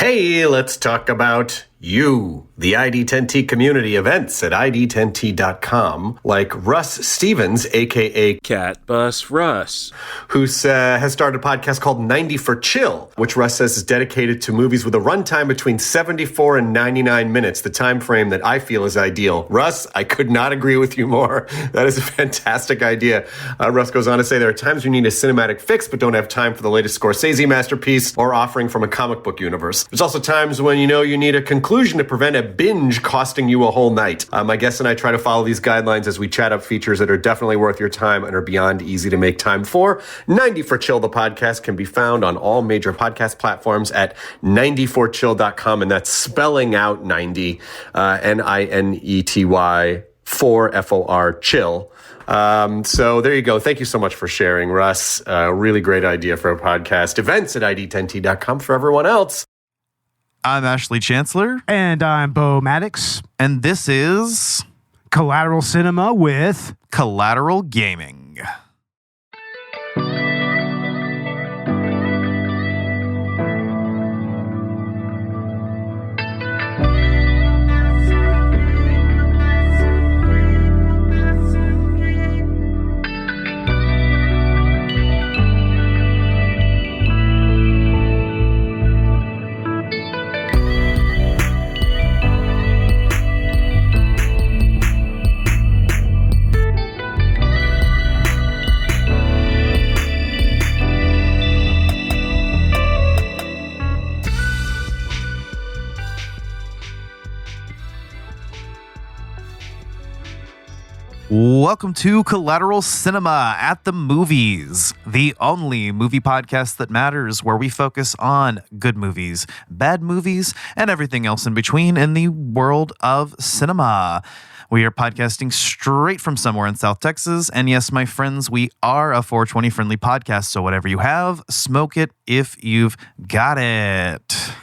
Hey, let's talk about you, the ID10T community events at ID10T.com, like Russ Stevens, a.k.a. Cat Bus Russ, who has started a podcast called 90 for Chill, which Russ says is dedicated to movies with a runtime between 74 and 99 minutes, the time frame that I feel is ideal. Russ, I could not agree with you more. That is a fantastic idea. Russ goes on to say there are times you need a cinematic fix but don't have time for the latest Scorsese masterpiece or offering from a comic book universe. There's also times when you need a conclusion to prevent a binge costing you a whole night. My guest and I try to follow these guidelines as we chat up features that are definitely worth your time and are beyond easy to make time for. 90 for Chill, the podcast, can be found on all major podcast platforms at 90forchill.com, and that's spelling out 90, Ninety for FOR chill. So there you go. Thank you so much for sharing, Russ. Really great idea for a podcast. Events at ID10T.com for everyone else. I'm Ashley Chancellor. And I'm Bo Maddox. And this is Collateral Cinema with Collateral Gaming. Welcome to Collateral Cinema at the Movies, the only movie podcast that matters, where we focus on good movies, bad movies, and everything else in between in the world of cinema. We are podcasting straight from somewhere in South Texas, and yes, my friends, we are a 420 friendly podcast, so whatever you have, smoke it if you've got it.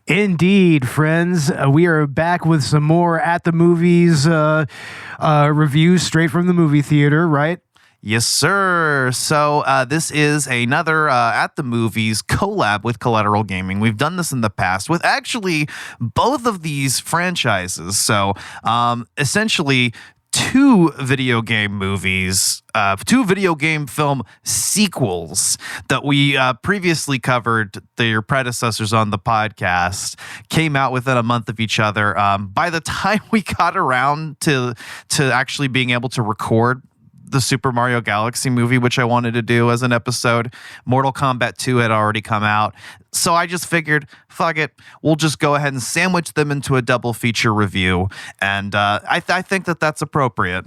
Indeed, friends. We are back with some more At the Movies reviews straight from the movie theater, right? Yes, sir. So this is another At the Movies collab with Collateral Gaming. We've done this in the past with actually both of these franchises. So essentially, two video game movies, two video game film sequels that we previously covered. Their predecessors on the podcast came out within a month of each other. By the time we got around to actually being able to record the Super Mario Galaxy movie, which I wanted to do as an episode, Mortal Kombat 2 had already come out. So I just figured, fuck it, we'll just go ahead and sandwich them into a double feature review. And I think that that's appropriate.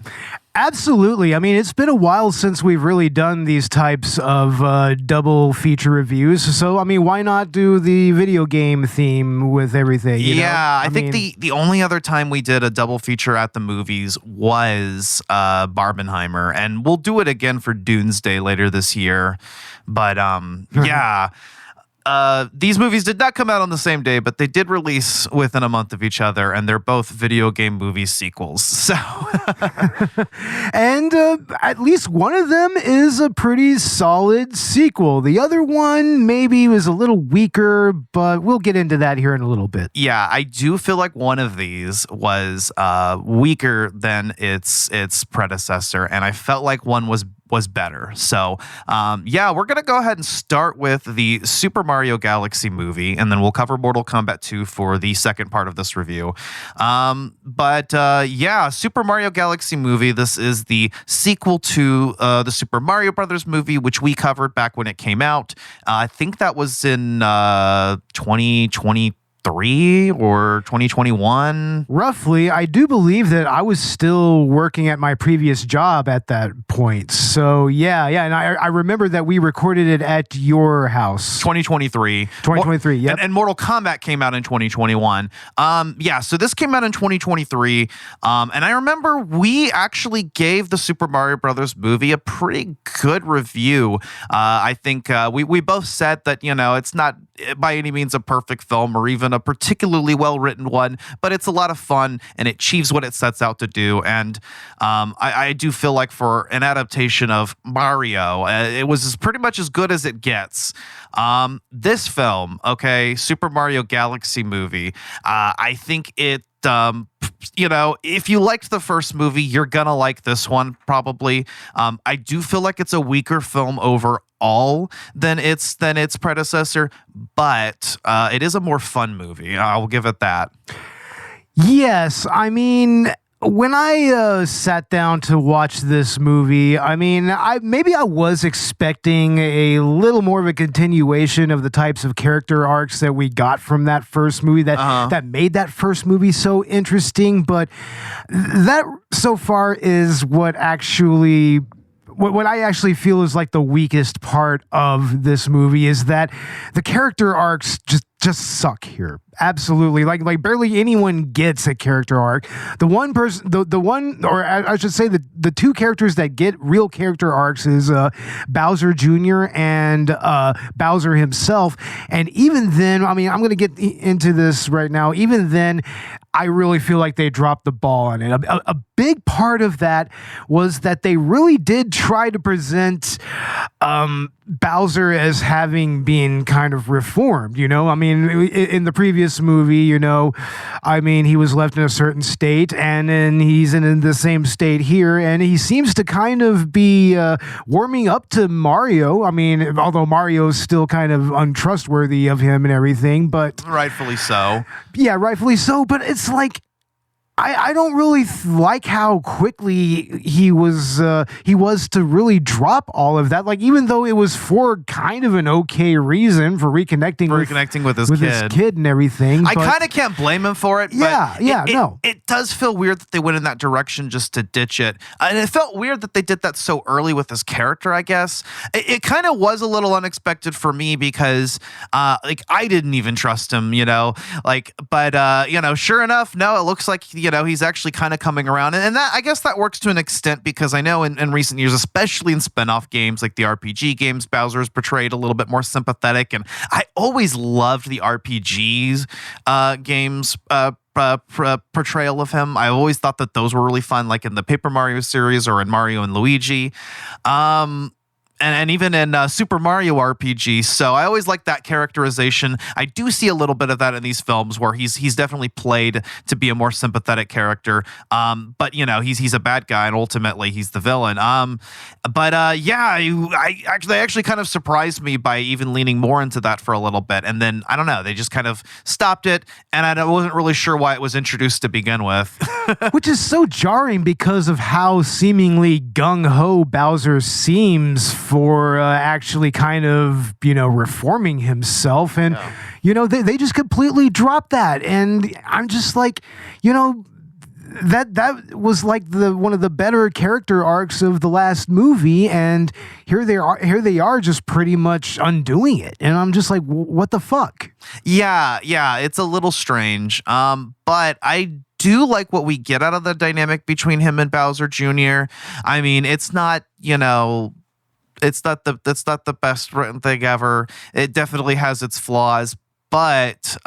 Absolutely. I mean, it's been a while since we've really done these types of double feature reviews. So, I mean, why not do the video game theme with everything? You know? I think the only other time we did a double feature at the movies was Barbenheimer. And we'll do it again for Doomsday later this year. But, yeah. These movies did not come out on the same day, but they did release within a month of each other, and they're both video game movie sequels. So, and at least one of them is a pretty solid sequel. The other one maybe was a little weaker, but we'll get into that here in a little bit. Yeah, I do feel like one of these was weaker than its predecessor, and I felt like one was better. So, we're going to go ahead and start with the Super Mario Galaxy movie, and then we'll cover Mortal Kombat 2 for the second part of this review. Super Mario Galaxy movie. This is the sequel to the Super Mario Brothers movie, which we covered back when it came out. I think that was in 2023 or 2021. Roughly. I do believe that I was still working at my previous job at that point. So, yeah. And I remember that we recorded it at your house. 2023. 2023, yep. And Mortal Kombat came out in 2021. So this came out in 2023. And I remember we actually gave the Super Mario Brothers movie a pretty good review. I think we both said that, it's not by any means a perfect film or even a particularly well-written one, but it's a lot of fun and it achieves what it sets out to do. And I do feel like for an adaptation of Mario, it was pretty much as good as it gets. This film, okay, Super Mario Galaxy movie, I think it, if you liked the first movie, you're gonna like this one probably. I do feel like it's a weaker film overall than its predecessor, but it is a more fun movie. I'll give it that. Yes, I mean, when I sat down to watch this movie, I mean, I was expecting a little more of a continuation of the types of character arcs that we got from that first movie that made that first movie so interesting. But that so far is what I actually feel is like the weakest part of this movie, is that the character arcs just suck here. Absolutely. Like barely anyone gets a character arc. The one person, the one, or I should say the two characters that get real character arcs is Bowser Jr. and Bowser himself. And even then, I mean, I'm going to get into this right now. Even then, I really feel like they dropped the ball on it. A big part of that was that they really did try to present Bowser as having been kind of reformed, I mean, in the previous movie, I mean, he was left in a certain state, and then he's in the same state here, and he seems to kind of be warming up to Mario. I mean, although Mario's still kind of untrustworthy of him and everything, but... Rightfully so. Yeah, rightfully so, but it's like, I don't really like how quickly he was to really drop all of that. Like, even though it was for kind of an okay reason for reconnecting with his kid and everything. I kind of can't blame him for it. Yeah, but it does feel weird that they went in that direction just to ditch it. And it felt weird that they did that so early with his character, I guess. It kind of was a little unexpected for me because I didn't even trust him, but sure enough, no, it looks like, he's actually kind of coming around. And that, I guess that works to an extent because I know in recent years, especially in spin-off games like the RPG games, Bowser is portrayed a little bit more sympathetic. And I always loved the RPGs games portrayal of him. I always thought that those were really fun, like in the Paper Mario series or in Mario and Luigi. And even in Super Mario RPG. So I always like that characterization. I do see a little bit of that in these films where he's definitely played to be a more sympathetic character. But he's a bad guy and ultimately he's the villain. They actually kind of surprised me by even leaning more into that for a little bit. And then I don't know, they just kind of stopped it, and I wasn't really sure why it was introduced to begin with. Which is so jarring because of how seemingly gung-ho Bowser seems for actually kind of, reforming himself. And, they just completely dropped that. And I'm just like, that was like one of the better character arcs of the last movie. And here they are just pretty much undoing it. And I'm just like, what the fuck? Yeah. It's a little strange. But I do like what we get out of the dynamic between him and Bowser Jr. I mean, it's not, it's not the best written thing ever. It definitely has its flaws, but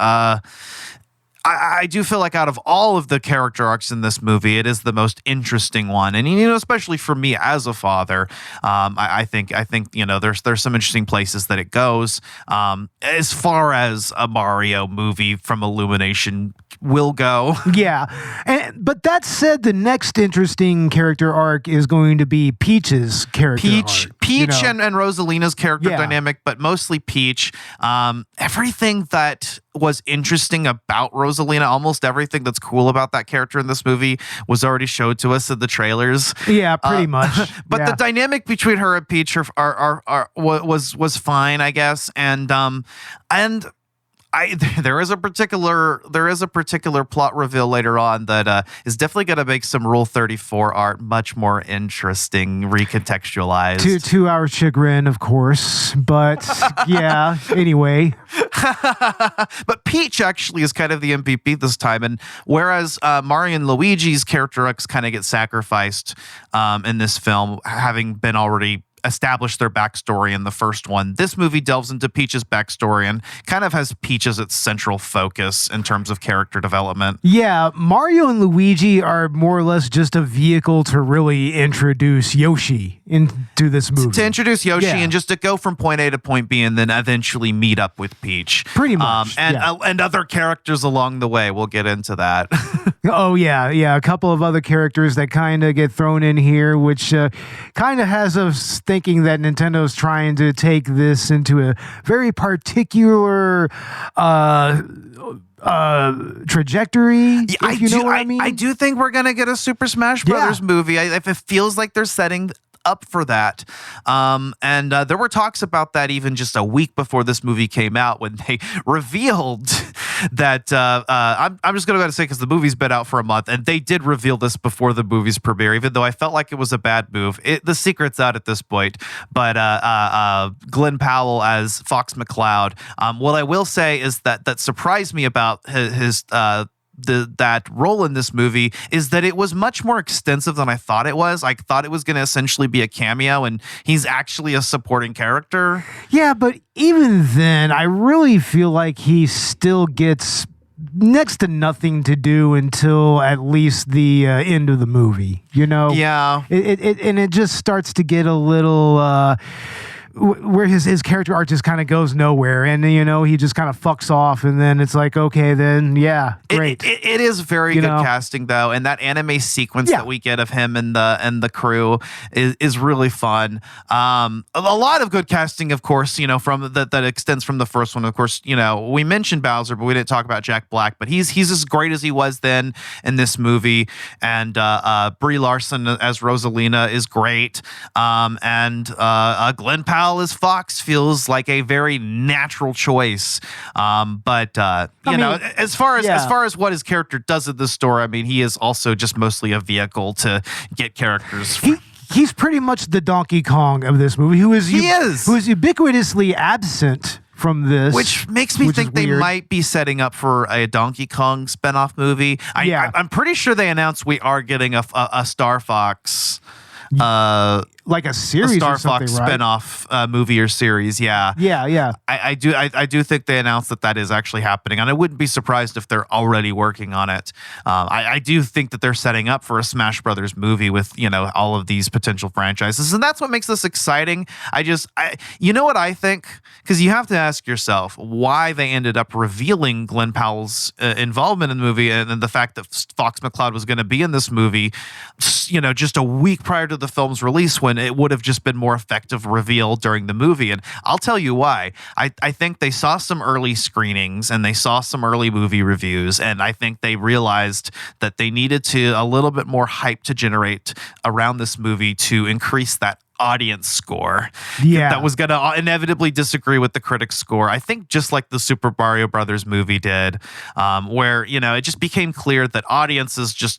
I do feel like out of all of the character arcs in this movie, it is the most interesting one. And, especially for me as a father, I think there's some interesting places that it goes as far as a Mario movie from Illumination will go. Yeah. But that said, the next interesting character arc is going to be Peach's character arc. Peach and Rosalina's character dynamic, but mostly Peach. Everything that was interesting about Rosalina, almost everything that's cool about that character in this movie was already showed to us in the trailers. Yeah, pretty much. But the dynamic between her and Peach was fine, I guess. And there is a particular plot reveal later on that is definitely going to make some Rule 34 art much more interesting, recontextualized. To our chagrin, of course, but yeah. Anyway, but Peach actually is kind of the MVP this time, and whereas Mario and Luigi's character arcs kind of get sacrificed in this film, having been already established their backstory in the first one. This movie delves into Peach's backstory and kind of has Peach as its central focus in terms of character development. Yeah, Mario and Luigi are more or less just a vehicle to really introduce Yoshi into this movie. To introduce Yoshi and just to go from point A to point B and then eventually meet up with Peach. Pretty much. And other characters along the way. We'll get into that. Oh, yeah. A couple of other characters that kind of get thrown in here, which kind of has us thinking that Nintendo's trying to take this into a very particular trajectory, if you know what I mean. I do think we're going to get a Super Smash Brothers movie. If it feels like they're setting up for that. And there were talks about that even just a week before this movie came out when they revealed that I'm just going to go ahead and say because the movie's been out for a month and they did reveal this before the movie's premiere, even though I felt like it was a bad move. The secret's out at this point, but Glenn Powell as Fox McCloud. What I will say is that surprised me about his that role in this movie is that it was much more extensive than I thought it was. I thought it was going to essentially be a cameo, and he's actually a supporting character. Yeah, but even then, I really feel like he still gets next to nothing to do until at least the end of the movie. You know? Yeah. It just starts to get a little where his character arc just kind of goes nowhere, and he just kind of fucks off, and then it's like, okay, then great. It is very good casting though, and that anime sequence that we get of him and the crew is really fun. A lot of good casting, of course, from that extends from the first one. Of course, we mentioned Bowser, but we didn't talk about Jack Black. But he's as great as he was then in this movie, and Brie Larson as Rosalina is great, and Glenn Powell as Fox feels like a very natural choice. But as far as what his character does in the story, I mean, he is also just mostly a vehicle to get characters. He's pretty much the Donkey Kong of this movie, who is ubiquitously absent from this, which makes me think they might be setting up for a Donkey Kong spinoff movie. I'm pretty sure they announced we are getting a Star Fox. Like a series, Star or something, Fox right? spinoff movie or series, yeah. I do think they announced that is actually happening, and I wouldn't be surprised if they're already working on it. I do think that they're setting up for a Smash Brothers movie with all of these potential franchises, and that's what makes this exciting. You know what I think? Because you have to ask yourself why they ended up revealing Glenn Powell's involvement in the movie, and the fact that Fox McCloud was going to be in this movie, just a week prior to the film's release, when it would have just been more effective reveal during the movie. And I'll tell you why. I think they saw some early screenings and they saw some early movie reviews, and I think they realized that they needed a little bit more hype to generate around this movie to increase that audience score that was going to inevitably disagree with the critics score. I think just like the Super Mario Brothers movie did, where it just became clear that audiences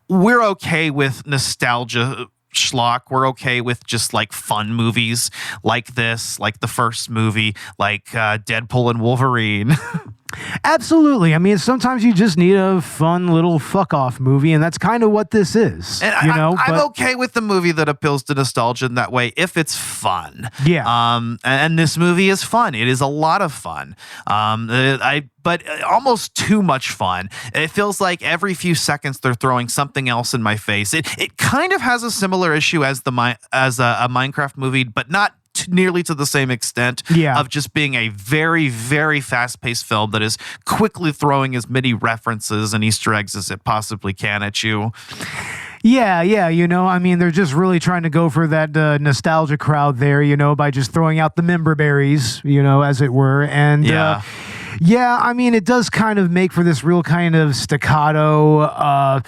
we're okay with nostalgia schlock. We're okay with just like fun movies like this, like the first movie, like Deadpool and Wolverine. Absolutely. I mean, sometimes you just need a fun little fuck off movie, and that's kind of what this is. And I'm okay with the movie that appeals to nostalgia in that way if it's fun. Yeah. And this movie is fun. It is a lot of fun. But almost too much fun. It feels like every few seconds they're throwing something else in my face. It kind of has a similar issue as a Minecraft movie, but not nearly to the same extent of just being a very, very fast-paced film that is quickly throwing as many references and Easter eggs as it possibly can at you. Yeah. I mean, they're just really trying to go for that nostalgia crowd there, by just throwing out the member berries, as it were. And I mean, it does kind of make for this real kind of staccato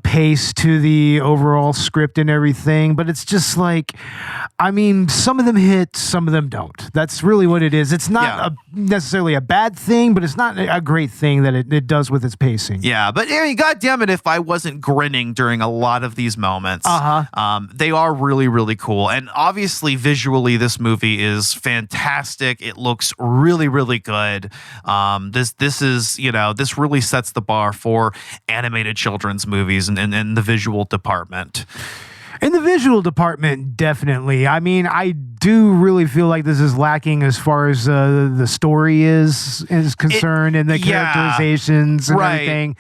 pace to the overall script and everything. But it's just like, I mean, some of them hit, some of them don't. That's really what it is. It's not necessarily a bad thing, but it's not a great thing that it does with its pacing. Yeah, but I mean, God damn it, if I wasn't grinning during a lot of these moments. They are really, really cool. And obviously, visually, this movie is fantastic. It looks really, really good. This is, this really sets the bar for animated children's movies and the visual department. In the visual department, definitely. I mean, I do really feel like this is lacking as far as the story is concerned and the characterizations and everything,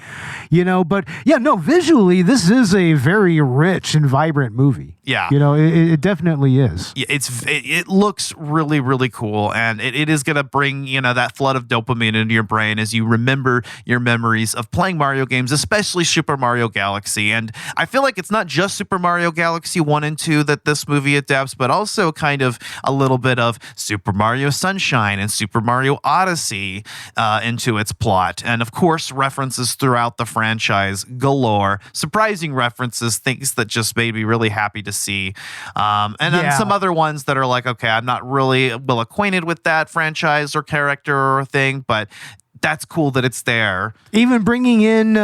But yeah, no, visually, this is a very rich and vibrant movie. Yeah, it definitely is. Yeah, it looks really, really cool, and it is going to bring that flood of dopamine into your brain as you remember your memories of playing Mario games, especially Super Mario Galaxy. And I feel like it's not just Super Mario Galaxy 1 and 2 that this movie adapts, but also kind of a little bit of Super Mario Sunshine and Super Mario Odyssey into its plot. And of course, references throughout the franchise galore, surprising references, things that just made me really happy to see. And then some other ones that are like, okay, I'm not really well acquainted with that franchise or character or thing, but that's cool that it's there. Even bringing in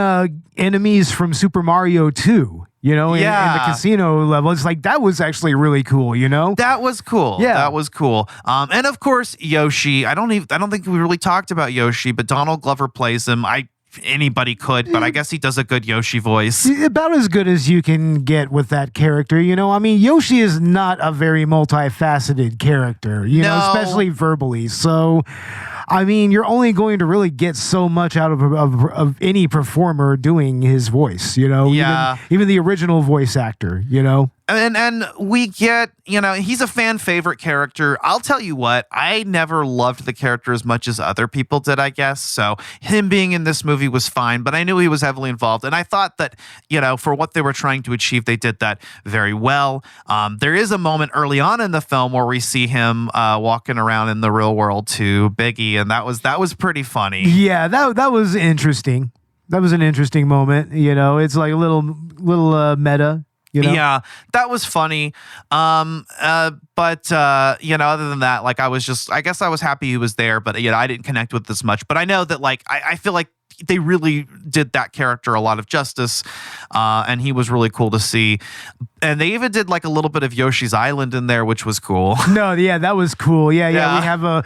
enemies from Super Mario 2. In the casino level. It's like, that was actually really cool, That was cool. Yeah. That was cool. And of course, Yoshi. I don't think we really talked about Yoshi, but Donald Glover plays him. Anybody could, but I guess he does a good Yoshi voice. About as good as you can get with that character, I mean, Yoshi is not a very multifaceted character, especially verbally. So, I mean, you're only going to really get so much out of any performer doing his voice, Yeah. Even the original voice actor, And we get, he's a fan favorite character. I'll tell you what, I never loved the character as much as other people did, I guess. So him being in this movie was fine, but I knew he was heavily involved. And I thought that, for what they were trying to achieve, they did that very well. There is a moment early on in the film where we see him walking around in the real world to Biggie, and that was pretty funny. Yeah, that was interesting. That was an interesting moment. It's like a little meta. Yeah, that was funny. But other than that, like I guess I was happy he was there, but I didn't connect with this much. But I know that I feel like they really did that character a lot of justice, and he was really cool to see. And they even did like a little bit of Yoshi's Island in there, which was cool. No, yeah, that was cool. Yeah.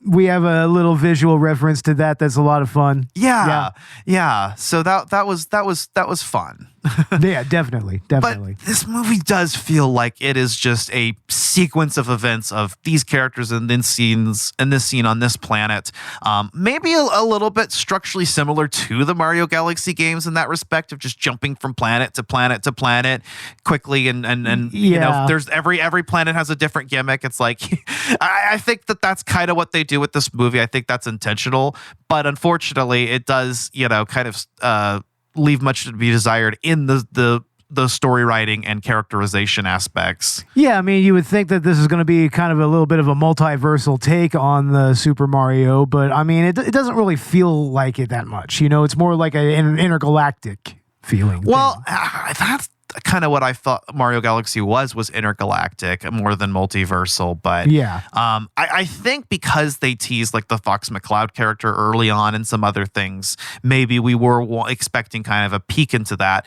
We have a little visual reference to that. That's a lot of fun. Yeah. So that was fun. Yeah, definitely. But this movie does feel like it is just a sequence of events of these characters and then scenes and this scene on this planet. Maybe a little bit structurally similar to the Mario Galaxy games in that respect of just jumping from planet to planet to planet quickly and there's every planet has a different gimmick. It's like I think that's kind of what they do with this movie. I think that's intentional, but unfortunately, it does kind of leave much to be desired in the story writing and characterization aspects. Yeah, I mean, you would think that this is going to be kind of a little bit of a multiversal take on the Super Mario, but I mean, it doesn't really feel like it that much. It's more like an intergalactic feeling. Well, that's kind of what I thought Mario Galaxy was intergalactic more than multiversal. But yeah, I think because they teased like the Fox McCloud character early on and some other things, maybe we were expecting kind of a peek into that,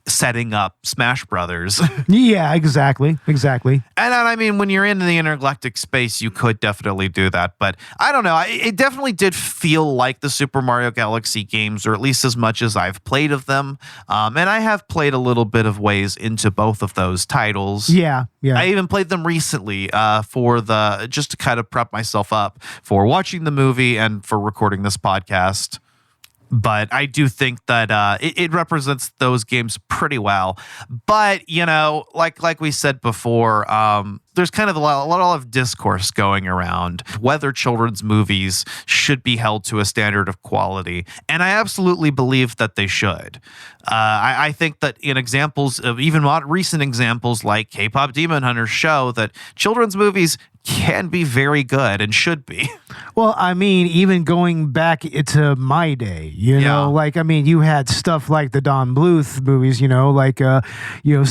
setting up Smash Brothers. Yeah, exactly. And I mean, when you're in the intergalactic space, you could definitely do that. But I don't know. It definitely did feel like the Super Mario Galaxy games, or at least as much as I've played of them. And I have played a little bit of ways into both of those titles. Yeah. I even played them recently just to kind of prep myself up for watching the movie and for recording this podcast. But I do think that it represents those games pretty well. But, like we said before, there's kind of a lot of discourse going around whether children's movies should be held to a standard of quality. And I absolutely believe that they should. I think that in examples of even recent examples like K-Pop Demon Hunter show that children's movies can be very good and should be. Well, I mean, even going back to my day, you had stuff like the Don Bluth movies,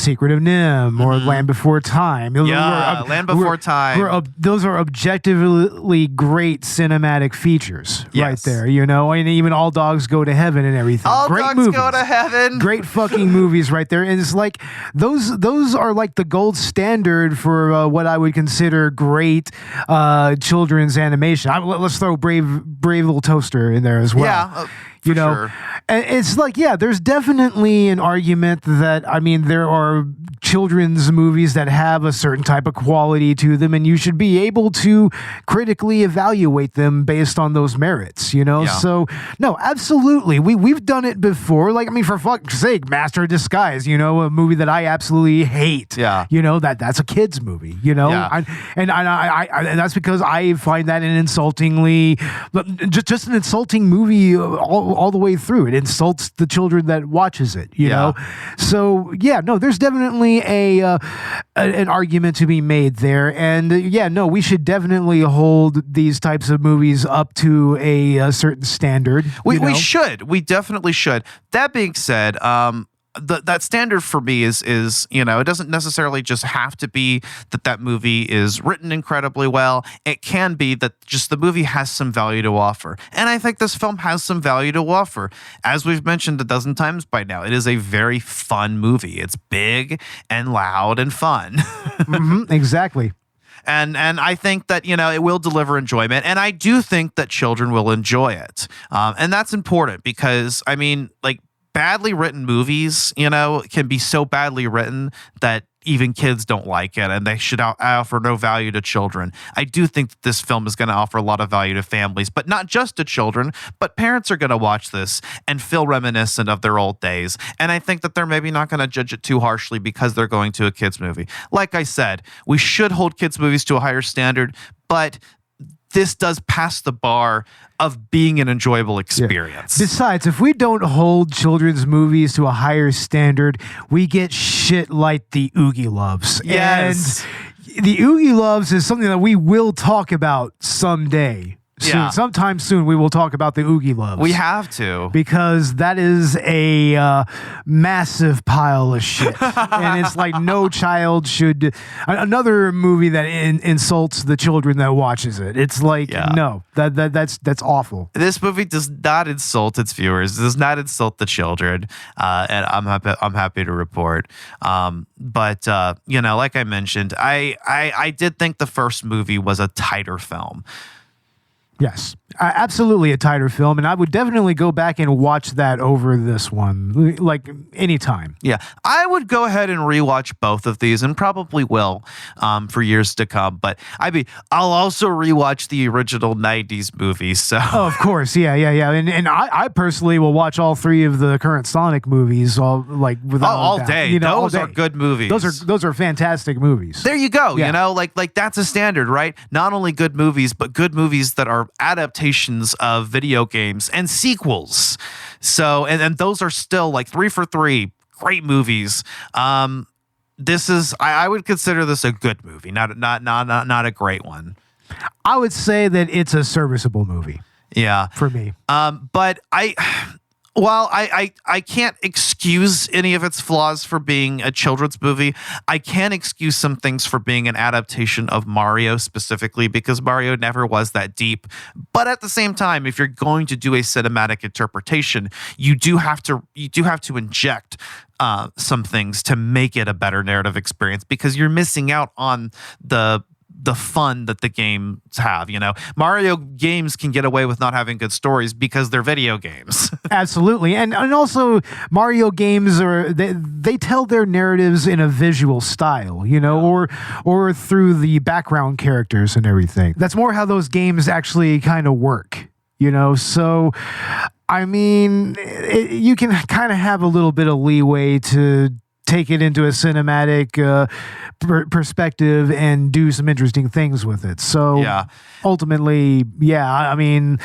Secret of Nim or Land Before Time. Land Before Time. Those are objectively great cinematic features right there, and even All Dogs Go to Heaven and everything. All great Dogs movies. Go to Heaven. Great fucking movies right there. And it's like, those are like the gold standard for what I would consider great great children's animation. Let's throw Brave Little Toaster in there as well. Yeah, you know, sure. And it's like, yeah, there's definitely an argument that, I mean, there are children's movies that have a certain type of quality to them, and you should be able to critically evaluate them based on those merits, you know? Yeah. So, no, absolutely. We've done it before. Like, I mean, for fuck's sake, Master of Disguise, you know, a movie that I absolutely hate. Yeah. You know, that's a kid's movie, you know? Yeah. And that's because I find that an insultingly, just an insulting movie all the way through. It insults the children that watches it, you know? So, yeah, no, there's definitely an argument to be made there. And yeah, no, we should definitely hold these types of movies up to a certain standard. We should. We definitely should. That being said, that standard for me is, you know, it doesn't necessarily just have to be that movie is written incredibly well. It can be that just the movie has some value to offer. And I think this film has some value to offer. As we've mentioned a dozen times by now, it is a very fun movie. It's big and loud and fun. Mm-hmm, exactly. And I think that, you know, it will deliver enjoyment. And I do think that children will enjoy it. And that's important because, I mean, like, badly written movies, you know, can be so badly written that even kids don't like it and they should offer no value to children. I do think that this film is going to offer a lot of value to families, but not just to children, but parents are going to watch this and feel reminiscent of their old days. And I think that they're maybe not going to judge it too harshly because they're going to a kids movie. Like I said, we should hold kids movies to a higher standard, but this does pass the bar of being an enjoyable experience. Yeah. Besides, if we don't hold children's movies to a higher standard, we get shit like the Oogie Loves. Yes. And the Oogie Loves is something that we will talk about someday. Soon. Yeah. Sometime soon we will talk about the Oogie Loves. We have to. Because that is a massive pile of shit. And it's like no child should... Another movie that insults the children that watches it. It's like, no, that's awful. This movie does not insult its viewers. It does not insult the children. And I'm happy to report. But you know, like I mentioned, I did think the first movie was a tighter film. Yes, absolutely a tighter film, and I would definitely go back and watch that over this one, like anytime. Yeah, I would go ahead and rewatch both of these, and probably will for years to come. But I'll also rewatch the original '90s movies. So, of course, yeah, and I personally will watch all three of the current Sonic movies, all day. You know, those are good movies. Those are fantastic movies. There you go. Yeah. You know, like that's a standard, right? Not only good movies, but good movies that are adaptations of video games and sequels. So, and those are still like 3 for 3 great movies. This is, I would consider this a good movie, not a great one. I would say that it's a serviceable movie. Yeah, for me. But while I can't excuse any of its flaws for being a children's movie, I can excuse some things for being an adaptation of Mario specifically, because Mario never was that deep. But at the same time, if you're going to do a cinematic interpretation, you do have to inject some things to make it a better narrative experience, because you're missing out on the fun that the games have. You know, Mario games can get away with not having good stories because they're video games. Absolutely. And also Mario games they tell their narratives in a visual style, you know, or through the background characters and everything. That's more how those games actually kind of work, you know. So I mean, you can kind of have a little bit of leeway to take it into a cinematic perspective and do some interesting things with it. So ultimately, I mean,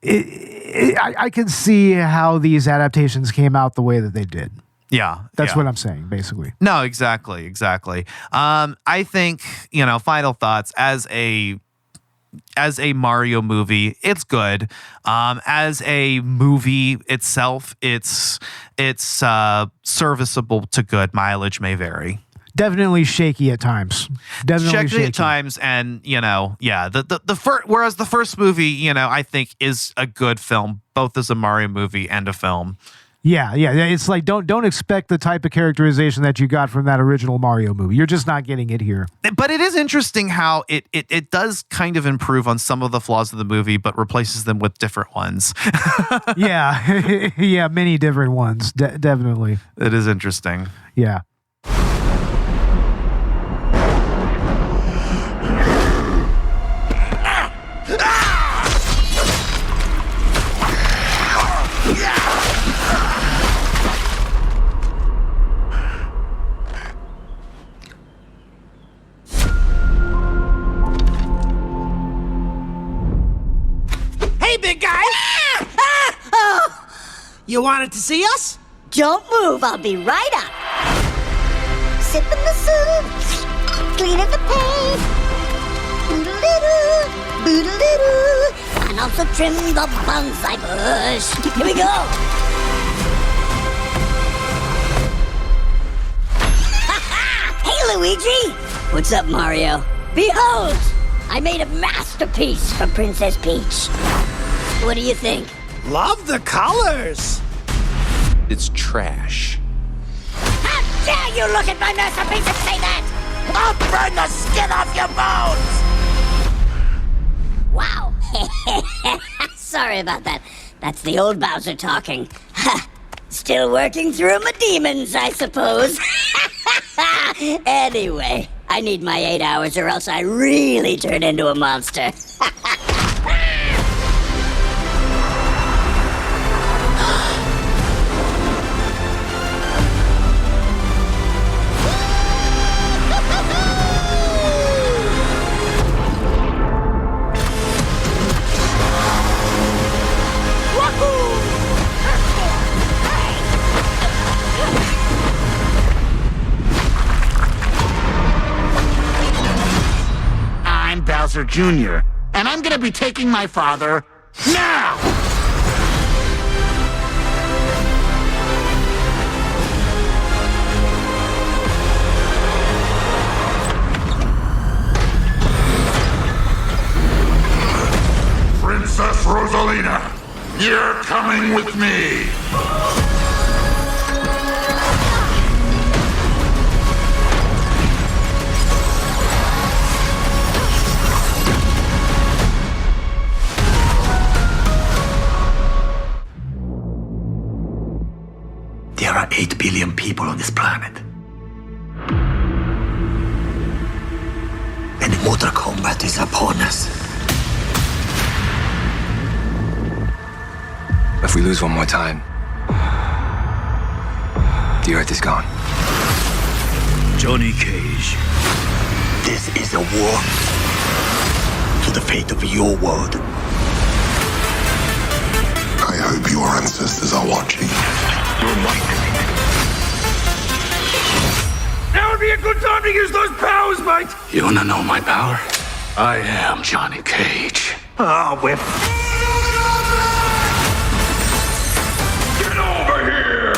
I can see how these adaptations came out the way that they did. Yeah. That's what I'm saying, basically. No, exactly. I think, you know, final thoughts, as a Mario movie, it's good. As a movie itself, it's serviceable to good. Mileage may vary. Definitely shaky at times. Shaky at times, and you know, whereas the first movie, you know, I think is a good film, both as a Mario movie and a film. Yeah. It's like don't expect the type of characterization that you got from that original Mario movie. You're just not getting it here. But it is interesting how it does kind of improve on some of the flaws of the movie, but replaces them with different ones. Yeah. Yeah, many different ones. Definitely. It is interesting. Yeah. Hey, big guy! Oh, You wanted to see us? don't move, I'll be right up. Sipping the soup, cleaning the paint. Boodle-doo, boodle-doo, and also trim the bonsai bush. Here we go. Hey, Luigi! What's up, Mario? Behold! I made a masterpiece for Princess Peach. What do you think? Love the colors! It's trash. How dare you look at my masterpiece and say that? I'll burn the skin off your bones! Wow. Sorry about that. That's the old Bowser talking. Still working through my demons, I suppose. Anyway, I need my 8 hours or else I really turn into a monster. I'm Bowser Jr., and I'm gonna be taking my father now! Princess Rosalina, you're coming with me! There are 8 billion people on this planet. And Mortal Kombat is upon us. If we lose one more time, the Earth is gone. Johnny Cage. This is a war to the fate of your world. I hope your ancestors are watching. Your might. Now would be a good time to use those powers, mate! You wanna know my power? I am Johnny Cage. Ah, we're... Get over here!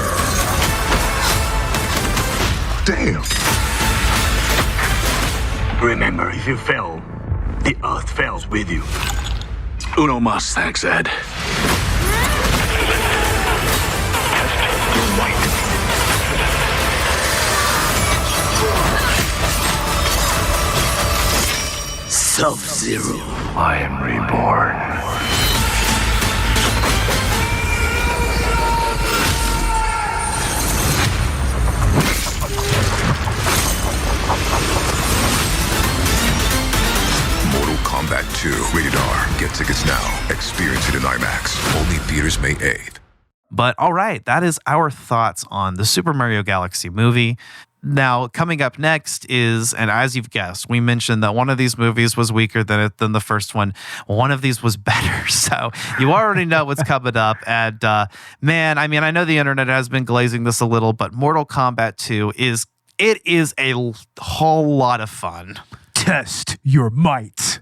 Damn. Remember, if you fell, the Earth falls with you. Uno mas, thanks, Ed. Your might. Sub-Zero. I am reborn. Mortal Kombat 2, rated R. Get tickets now. Experience it in IMAX. Only theaters May 8th. But all right, that is our thoughts on the Super Mario Galaxy movie. Now, coming up next is, and as you've guessed, we mentioned that one of these movies was weaker than the first one. One of these was better. So you already know what's coming up. And man, I mean, I know the internet has been glazing this a little, but Mortal Kombat 2 is a whole lot of fun. Test your might.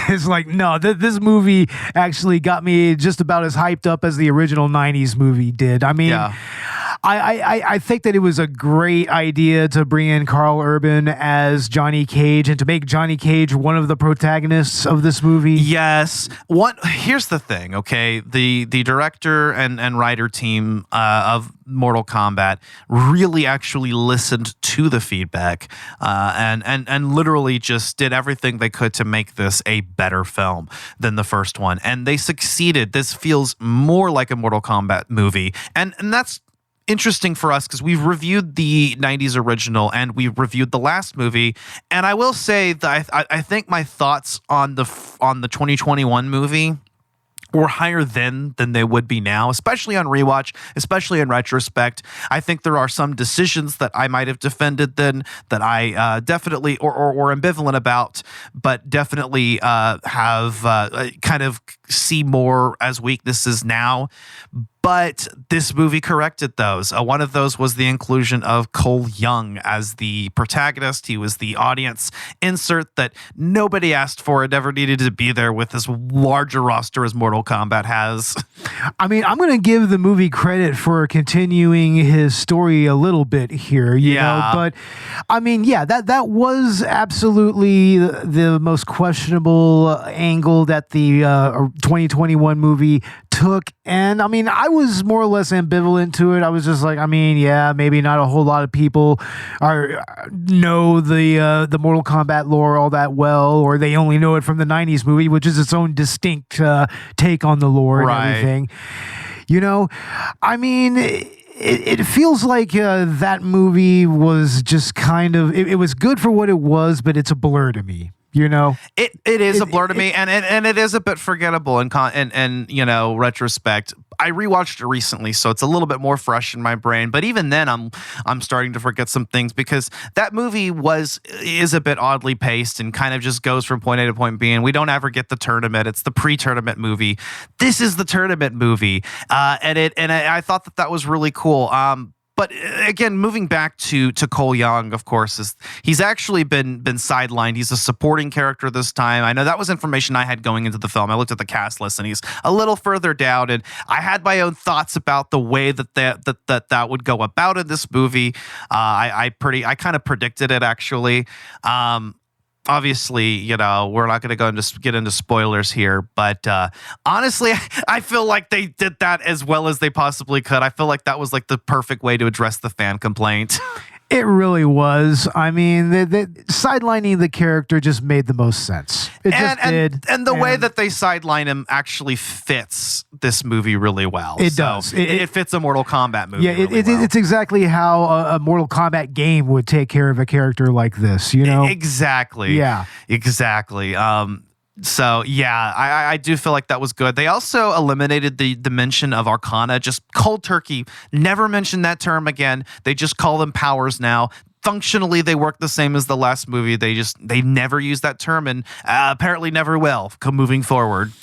It's like, no, this movie actually got me just about as hyped up as the original 90s movie did. I mean, Yeah. I think that it was a great idea to bring in Carl Urban as Johnny Cage and to make Johnny Cage one of the protagonists of this movie. Yes. Here's the thing, okay? The director and writer team of Mortal Kombat really actually listened to the feedback and literally just did everything they could to make this a better film than the first one. And they succeeded. This feels more like a Mortal Kombat movie. And that's interesting for us because we've reviewed the 90s original and we've reviewed the last movie, and I will say that I think my thoughts on the 2021 movie were higher then than they would be now, especially on rewatch, especially in retrospect. I think there are some decisions that I might have defended then that I definitely or ambivalent about, but definitely have kind of see more as weaknesses now. But this movie corrected those. One of those was the inclusion of Cole Young as the protagonist. He was the audience insert that nobody asked for. It never needed to be there with as larger roster as Mortal Kombat has. I mean, I'm going to give the movie credit for continuing his story a little bit here, you know, but I mean, yeah, that was absolutely the most questionable angle that the 2021 movie took. And I mean, I was more or less ambivalent to it. I was just like, I mean, yeah, maybe not a whole lot of people know the Mortal Kombat lore all that well, or they only know it from the 90s movie, which is its own distinct take on the lore and everything. You know, I mean, it feels like that movie was just kind of, it was good for what it was, but it's a blur to me. You know, it is a blur to me, and it is a bit forgettable in you know, retrospect. I rewatched it recently, so it's a little bit more fresh in my brain. But even then, I'm starting to forget some things because that movie is a bit oddly paced and kind of just goes from point A to point B. And we don't ever get the tournament; it's the pre-tournament movie. This is the tournament movie, and I thought that was really cool. But again, moving back to Cole Young, of course, he's actually been sidelined. He's a supporting character this time. I know that was information I had going into the film. I looked at the cast list, and he's a little further down. And I had my own thoughts about the way that would go about in this movie. I kind of predicted it actually. Obviously, you know, we're not going to get into spoilers here, but honestly, I feel like they did that as well as they possibly could. I feel like that was like the perfect way to address the fan complaint. It really was. I mean, the sidelining the character just made the most sense. It just did. And the way that they sideline him actually fits this movie really well. It does. It fits a Mortal Kombat movie. Yeah, it's exactly how a Mortal Kombat game would take care of a character like this, you know? Exactly. Yeah. Exactly. So yeah, I do feel like that was good. They also eliminated the mention of Arcana, just cold turkey. Never mentioned that term again. They just call them powers now. Functionally, they work the same as the last movie. They never use that term, and apparently never will moving forward.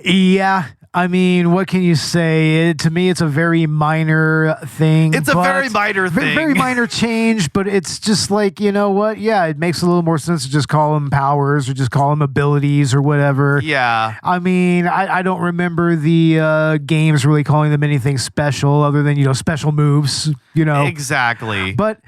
Yeah. I mean, what can you say? To me, it's a very minor thing. It's a very minor thing. Very minor change, but it's just like, you know what? Yeah, it makes a little more sense to just call them powers or just call them abilities or whatever. Yeah. I mean, I don't remember the games really calling them anything special other than, you know, special moves, you know. Exactly. But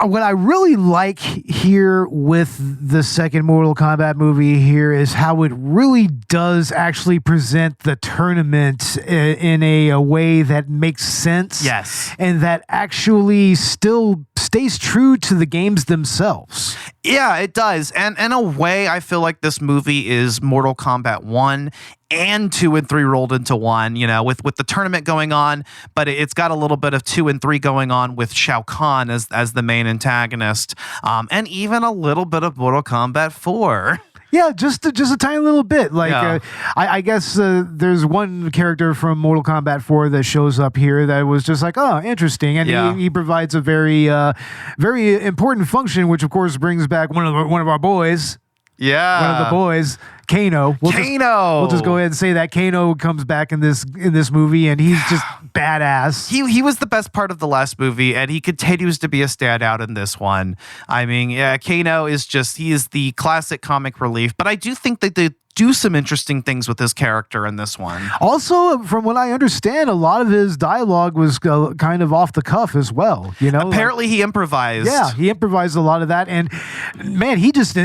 what I really like here with the second Mortal Kombat movie here is how it really does actually present the tournament in a way that makes sense. Yes. And that actually still stays true to the games themselves. Yeah, it does. And in a way, I feel like this movie is Mortal Kombat 1 and 2 and 3 rolled into one, you know, with the tournament going on, but it's got a little bit of 2 and 3 going on with Shao Kahn as the main antagonist, and even a little bit of Mortal Kombat 4. Yeah, just a tiny little bit. Like, Yeah. I guess there's one character from Mortal Kombat 4 that shows up here that was just like, oh, interesting, and Yeah. he provides a very important function, which of course brings back one of our boys. Yeah. One of the boys, Kano. We'll just go ahead and say that Kano comes back in this movie, and he's just badass. He was the best part of the last movie, and he continues to be a standout in this one. I mean, yeah, Kano is he is the classic comic relief, but I do think that do some interesting things with his character in this one. Also, from what I understand, a lot of his dialogue was kind of off the cuff as well. You know, apparently he improvised. Yeah, he improvised a lot of that, and man, he just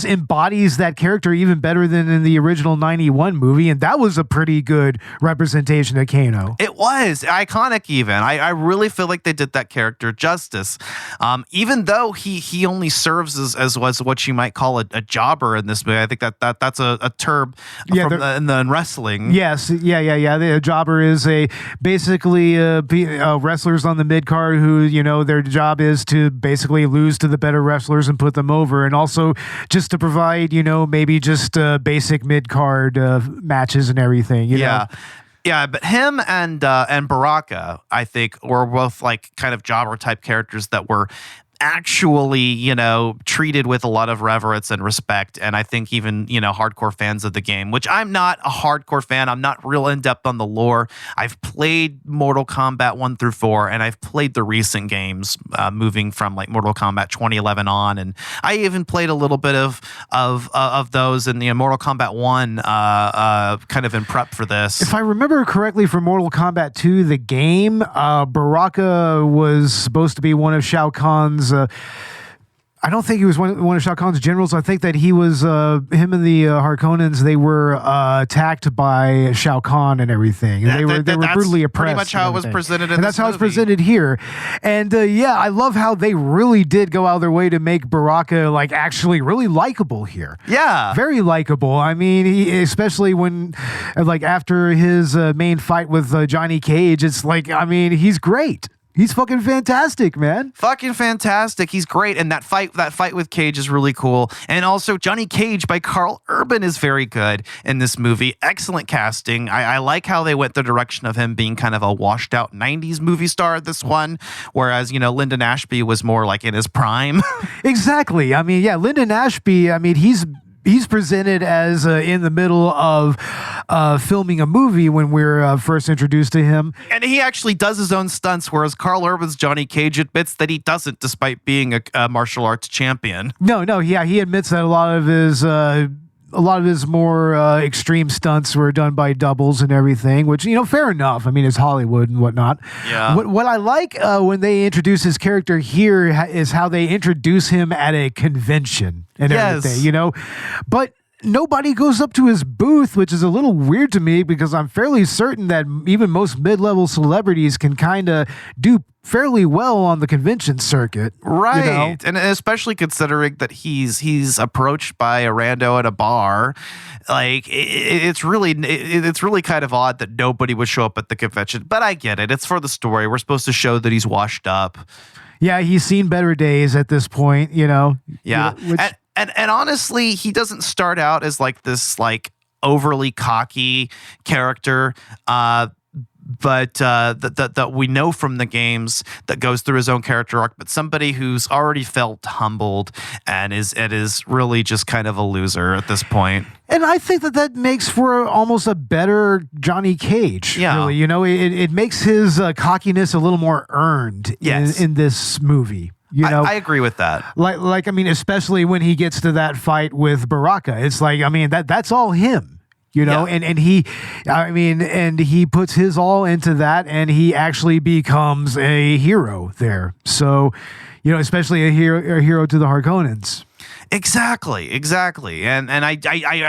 embodies that character even better than in the original '91 movie, and that was a pretty good representation of Kano. It was iconic. Even I really feel like they did that character justice. Even though he only serves as what you might call a jobber in this movie. I think that's a term in wrestling. Yes, yeah. The jobber is basically wrestlers on the mid card who their job is to basically lose to the better wrestlers and put them over, and also just to provide maybe just basic mid card matches and everything. You know? Yeah, but him and Baraka, I think, were both like kind of jobber type characters that were actually, treated with a lot of reverence and respect. And I think even, hardcore fans of the game, which I'm not a hardcore fan. I'm not real in depth on the lore. I've played Mortal Kombat 1 through 4, and I've played the recent games, moving from like Mortal Kombat 2011 on. And I even played a little bit of those in the Mortal Kombat 1, kind of in prep for this. If I remember correctly from Mortal Kombat 2, the game, Baraka was supposed to be one of Shao Kahn's I don't think he was one of Shao Kahn's generals. I think that he was him and the Harkonnens. They were attacked by Shao Kahn and everything. And they were brutally oppressed. Pretty much how it was presented in and this that's how movie. it's presented here. And I love how they really did go out of their way to make Baraka like actually really likable here. Yeah, very likable. I mean, especially when like after his main fight with Johnny Cage, it's like he's great. He's fucking fantastic, man. Fucking fantastic. He's great. And that fight with Cage is really cool. And also Johnny Cage by Carl Urban is very good in this movie. Excellent casting. I like how they went the direction of him being kind of a washed out 90s movie star at this one. Whereas, Lyndon Ashby was more like in his prime. Exactly. I mean, yeah, Lyndon Ashby, he's presented as in the middle of filming a movie when we're first introduced to him. And he actually does his own stunts, whereas Carl Urban's Johnny Cage admits that he doesn't, despite being a martial arts champion. No, yeah, he admits that a lot of his more extreme stunts were done by doubles and everything, which, fair enough. I mean, it's Hollywood and whatnot. Yeah. What I like when they introduce his character here is how they introduce him at a convention and everything, But nobody goes up to his booth, which is a little weird to me because I'm fairly certain that even most mid-level celebrities can kind of do fairly well on the convention circuit. Right. And especially considering that he's approached by a rando at a bar. Like it's really kind of odd that nobody would show up at the convention, but I get it. It's for the story. We're supposed to show that he's washed up. Yeah, he's seen better days at this point, Yeah. Which, and honestly, he doesn't start out as like this like overly cocky character, but that we know from the games that goes through his own character arc, but somebody who's already felt humbled and is really just kind of a loser at this point. And I think that makes for almost a better Johnny Cage. Yeah. Really. It makes his cockiness a little more earned in this movie. I agree with that. Especially when he gets to that fight with Baraka. It's like, that's all him. And he puts his all into that, and he actually becomes a hero there. So, especially a hero to the Harkonnens. Exactly. And I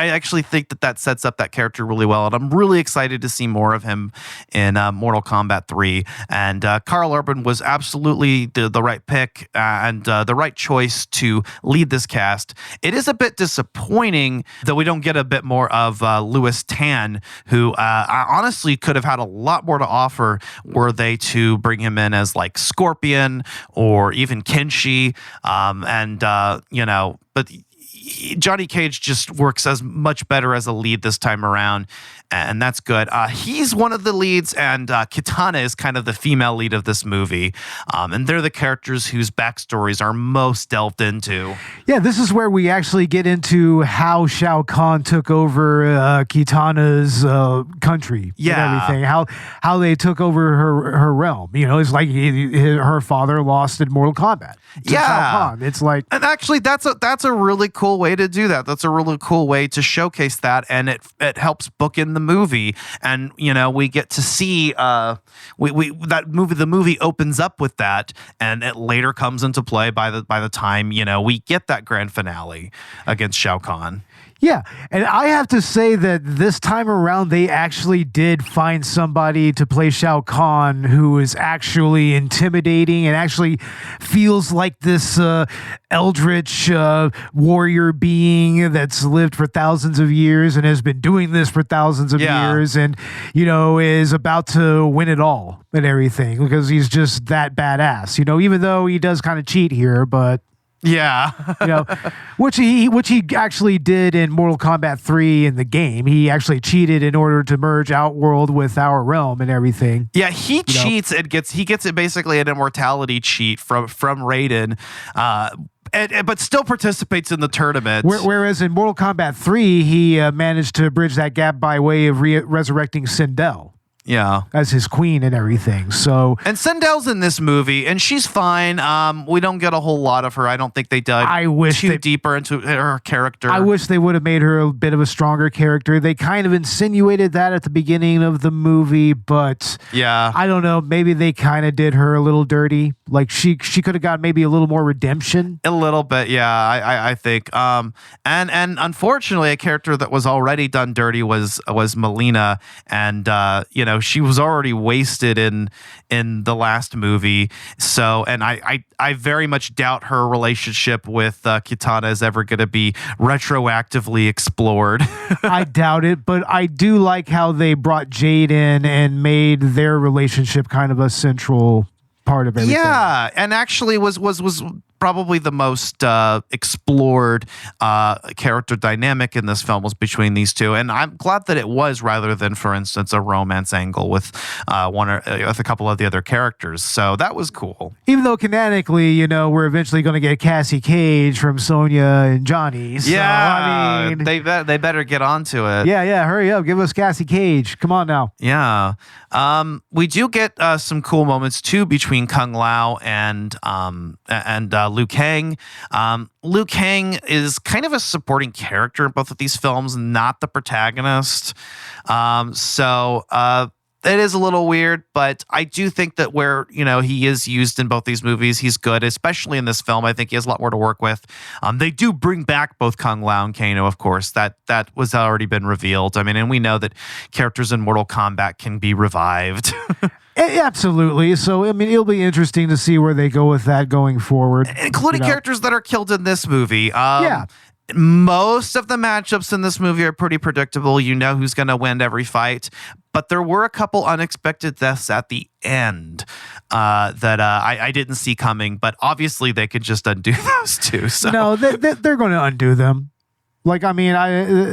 actually think that sets up that character really well, and I'm really excited to see more of him in Mortal Kombat 3. And Carl Urban was absolutely the right pick and the right choice to lead this cast. It is a bit disappointing that we don't get a bit more of Louis Tan, who honestly could have had a lot more to offer were they to bring him in as like Scorpion or even Kenshi, but Johnny Cage just works as much better as a lead this time around, and that's good. He's one of the leads, and Kitana is kind of the female lead of this movie, and they're the characters whose backstories are most delved into. Yeah, this is where we actually get into how Shao Kahn took over Kitana's country and everything, how they took over her realm. It's like her father lost in Mortal Kombat. Shao Kahn. It's like, and actually that's a really cool cool way to do that. That's a really cool way to showcase that, and it helps book in the movie. And we get to see that movie. The movie opens up with that, and it later comes into play by the time we get that grand finale against Shao Kahn. Yeah, and I have to say that this time around, they actually did find somebody to play Shao Kahn who is actually intimidating and actually feels like this eldritch warrior being that's lived for thousands of years and has been doing this for thousands of years and, is about to win it all and everything because he's just that badass, even though he does kind of cheat here, but... Yeah. Which he actually did in Mortal Kombat 3 in the game. He actually cheated in order to merge Outworld with our realm and everything. Yeah, he cheats and he gets it basically an immortality cheat from Raiden. But still participates in the tournament. Whereas in Mortal Kombat 3, he managed to bridge that gap by way of resurrecting Sindel. Yeah, as his queen and everything. So, and Sindel's in this movie, and she's fine. We don't get a whole lot of her. I don't think they dug too deeper into her character. I wish they would have made her a bit of a stronger character. They kind of insinuated that at the beginning of the movie, but yeah, I don't know. Maybe they kind of did her a little dirty. Like she could have got maybe a little more redemption. A little bit, yeah. I think. And unfortunately, a character that was already done dirty was Melina, and she was already wasted in the last movie. So, and I very much doubt her relationship with Kitana is ever going to be retroactively explored. I doubt it, but I do like how they brought Jade in and made their relationship kind of a central part of everything. Yeah, and actually was probably the most explored character dynamic in this film was between these two, and I'm glad that it was rather than, for instance, a romance angle with with a couple of the other characters. So that was cool. Even though canonically, we're eventually going to get Cassie Cage from Sonya and Johnny. So, yeah, I mean, they better get onto it. Yeah, hurry up, give us Cassie Cage. Come on now. Yeah, we do get some cool moments too between Kung Lao and Liu Kang. Liu Kang is kind of a supporting character in both of these films, not the protagonist. So it is a little weird, but I do think that where, he is used in both these movies, he's good, especially in this film. I think he has a lot more to work with. They do bring back both Kung Lao and Kano, of course. That was already been revealed. I mean, and we know that characters in Mortal Kombat can be revived. Absolutely. So, I mean, it'll be interesting to see where they go with that going forward. Including characters that are killed in this movie. Yeah. Most of the matchups in this movie are pretty predictable. You know who's going to win every fight. But there were a couple unexpected deaths at the end that I didn't see coming. But obviously, they could just undo those two. So. No, they're going to undo them. Like, I mean,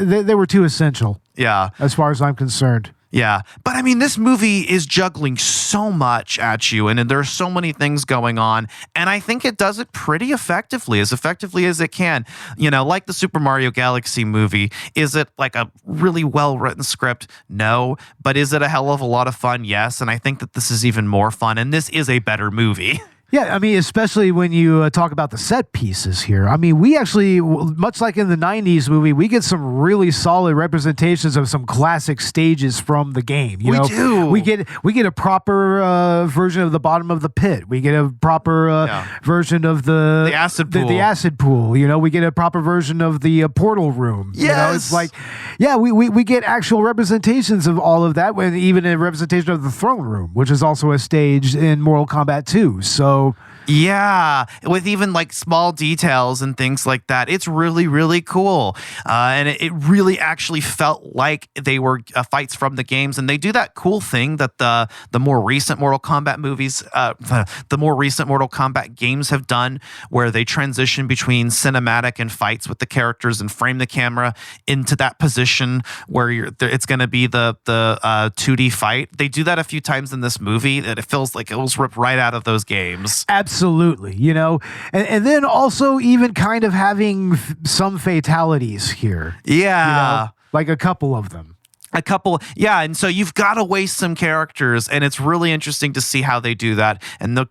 they were too essential. Yeah. As far as I'm concerned. Yeah. But I mean, this movie is juggling so much at you, and there are so many things going on. And I think it does it pretty effectively as it can. Like the Super Mario Galaxy movie. Is it like a really well-written script? No. But is it a hell of a lot of fun? Yes. And I think that this is even more fun, and this is a better movie. Yeah, I mean, especially when you talk about the set pieces here. I mean, we actually, much like in the 90s movie, we get some really solid representations of some classic stages from the game. We do. We get a proper version of the bottom of the pit. We get a proper version of the acid pool. The acid pool. We get a proper version of the portal room. Yes. It's like, yeah, we get actual representations of all of that, and even a representation of the throne room, which is also a stage in Mortal Kombat 2. So. Yeah, with even like small details and things like that. It's really, really cool. And it really actually felt like they were fights from the games. And they do that cool thing that the more recent Mortal Kombat movies, the more recent Mortal Kombat games have done, where they transition between cinematic and fights with the characters and frame the camera into that position where it's going to be the 2D fight. They do that a few times in this movie that it feels like it was ripped right out of those games. Absolutely, and then also even kind of having some fatalities here. Yeah. Like a couple of them. a couple, yeah, and so you've got to waste some characters, and it's really interesting to see how they do that. And the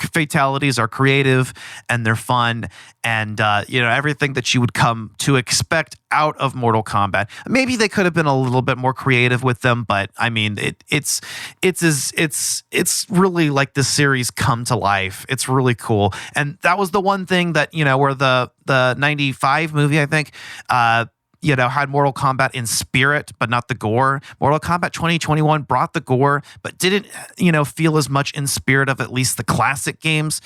fatalities are creative and they're fun, and everything that you would come to expect out of Mortal Kombat. Maybe they could have been a little bit more creative with them, but I mean, it's really like the series come to life. It's really cool, and that was the one thing that where the 95 movie, I think, had Mortal Kombat in spirit, but not the gore. Mortal Kombat 2021 brought the gore, but didn't, feel as much in spirit of at least the classic games.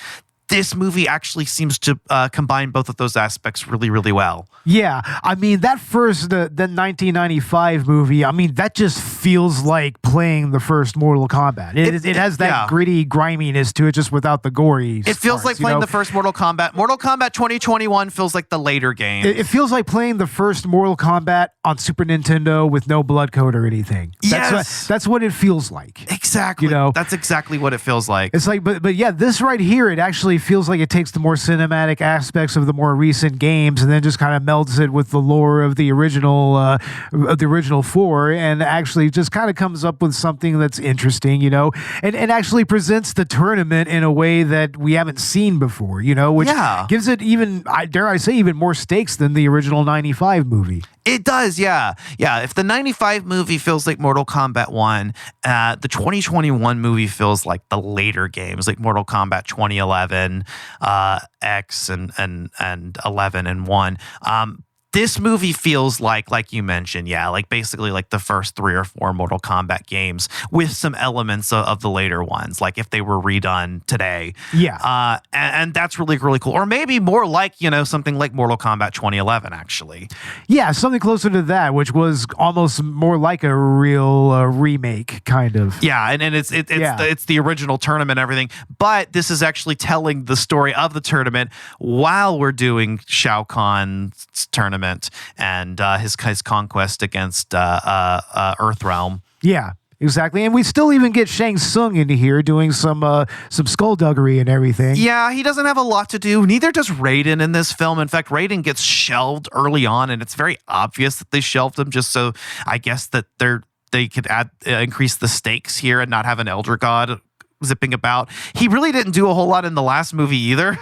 This movie actually seems to combine both of those aspects really, really well. Yeah, I mean, that first, the 1995 movie, I mean, that just feels like playing the first Mortal Kombat. It has that gritty griminess to it, just without the gory It feels like playing the first Mortal Kombat. Mortal Kombat 2021 feels like the later game. It feels like playing the first Mortal Kombat on Super Nintendo with no blood code or anything. That's what it feels like. Exactly. That's exactly what it feels like. It's like, but yeah, this right here, it actually feels like it takes the more cinematic aspects of the more recent games and then just kind of melds it with the lore of the original four, and actually just kind of comes up with something that's interesting, and actually presents the tournament in a way that we haven't seen before, which gives it even, dare I say, even more stakes than the original 95 movie. It does, yeah. Yeah, if the 95 movie feels like Mortal Kombat 1, the 2021 movie feels like the later games, like Mortal Kombat 2011, X and 11 and 1. This movie feels like you mentioned, like basically like the first 3 or 4 Mortal Kombat games with some elements of the later ones, like if they were redone today. Yeah. And that's really, really cool. Or maybe more like, something like Mortal Kombat 2011, actually. Yeah, something closer to that, which was almost more like a real remake, kind of. Yeah, and it's the original tournament and everything, but this is actually telling the story of the tournament while we're doing Shao Kahn's tournament and his conquest against Earthrealm. Yeah, exactly. And we still even get Shang Tsung into here doing some skullduggery and everything. Yeah, he doesn't have a lot to do. Neither does Raiden in this film. In fact, Raiden gets shelved early on, and it's very obvious that they shelved him just so I guess that they could increase the stakes here and not have an Elder God zipping about. He really didn't do a whole lot in the last movie either.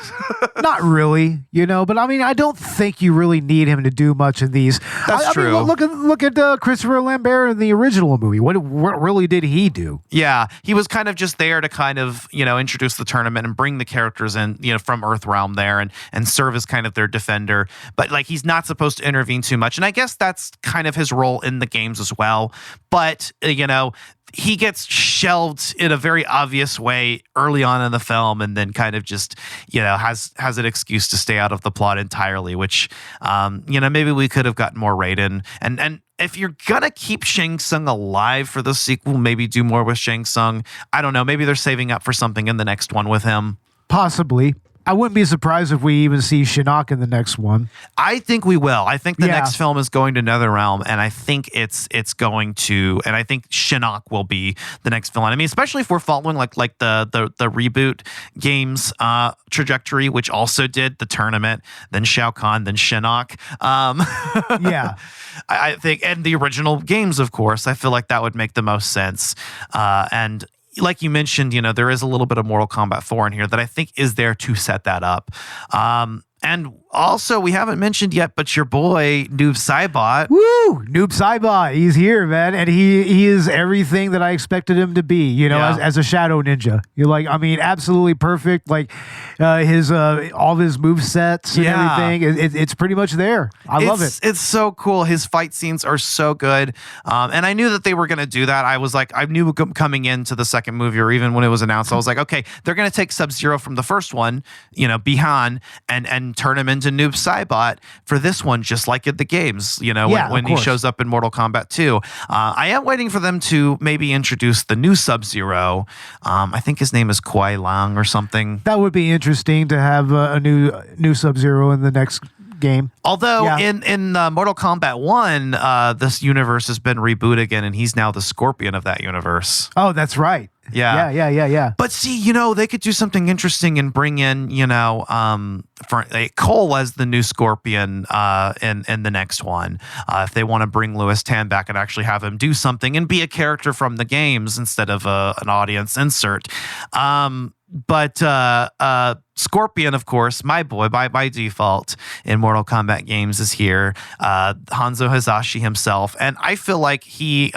Not really, but I mean, I don't think you really need him to do much in these. That's true. I mean, look at Christopher Lambert in the original movie. What really did he do? Yeah, he was kind of just there to kind of, introduce the tournament and bring the characters in, from Earthrealm there and serve as kind of their defender. But like, he's not supposed to intervene too much. And I guess that's kind of his role in the games as well. But, he gets shelved in a very obvious way early on in the film, and then kind of just, has an excuse to stay out of the plot entirely, which, maybe we could have gotten more Raiden. And if you're gonna keep Shang Tsung alive for the sequel, maybe do more with Shang Tsung. I don't know. Maybe they're saving up for something in the next one with him. Possibly. I wouldn't be surprised if we even see Shinnok in the next one. I think we will. I think the next film is going to NetherRealm, and I think it's going to, and I think Shinnok will be the next villain. I mean, especially if we're following like the reboot games trajectory, which also did the tournament, then Shao Kahn, then Shinnok. Yeah. I think, and the original games, of course, I feel like that would make the most sense. And like you mentioned, there is a little bit of Mortal Kombat 4 in here that I think is there to set that up. And also, we haven't mentioned yet, but your boy, Noob Saibot. Woo! Noob Saibot. He's here, man. And he is everything that I expected him to be, as a shadow ninja. You're like, I mean, absolutely perfect. Like, his all of his movesets and everything. It's pretty much there. I love it. It's so cool. His fight scenes are so good. And I knew that they were going to do that. I was like, I knew coming into the second movie, or even when it was announced, I was like, okay, they're going to take Sub-Zero from the first one, Bihan, and turn him into Noob Saibot for this one, just like in the games, when he shows up in Mortal Kombat 2. I am waiting for them to maybe introduce the new Sub-Zero. I think his name is Kuai Lang or something. That would be interesting to have a new Sub-Zero in the next game. Although in Mortal Kombat 1, this universe has been rebooted again, and he's now the Scorpion of that universe. Oh, that's right. Yeah. But see, they could do something interesting and bring in, Cole as the new Scorpion in the next one. If they want to bring Louis Tan back and actually have him do something and be a character from the games instead of an audience insert. But Scorpion, of course, my boy by default in Mortal Kombat games is here. Hanzo Hasashi himself. And I feel like he's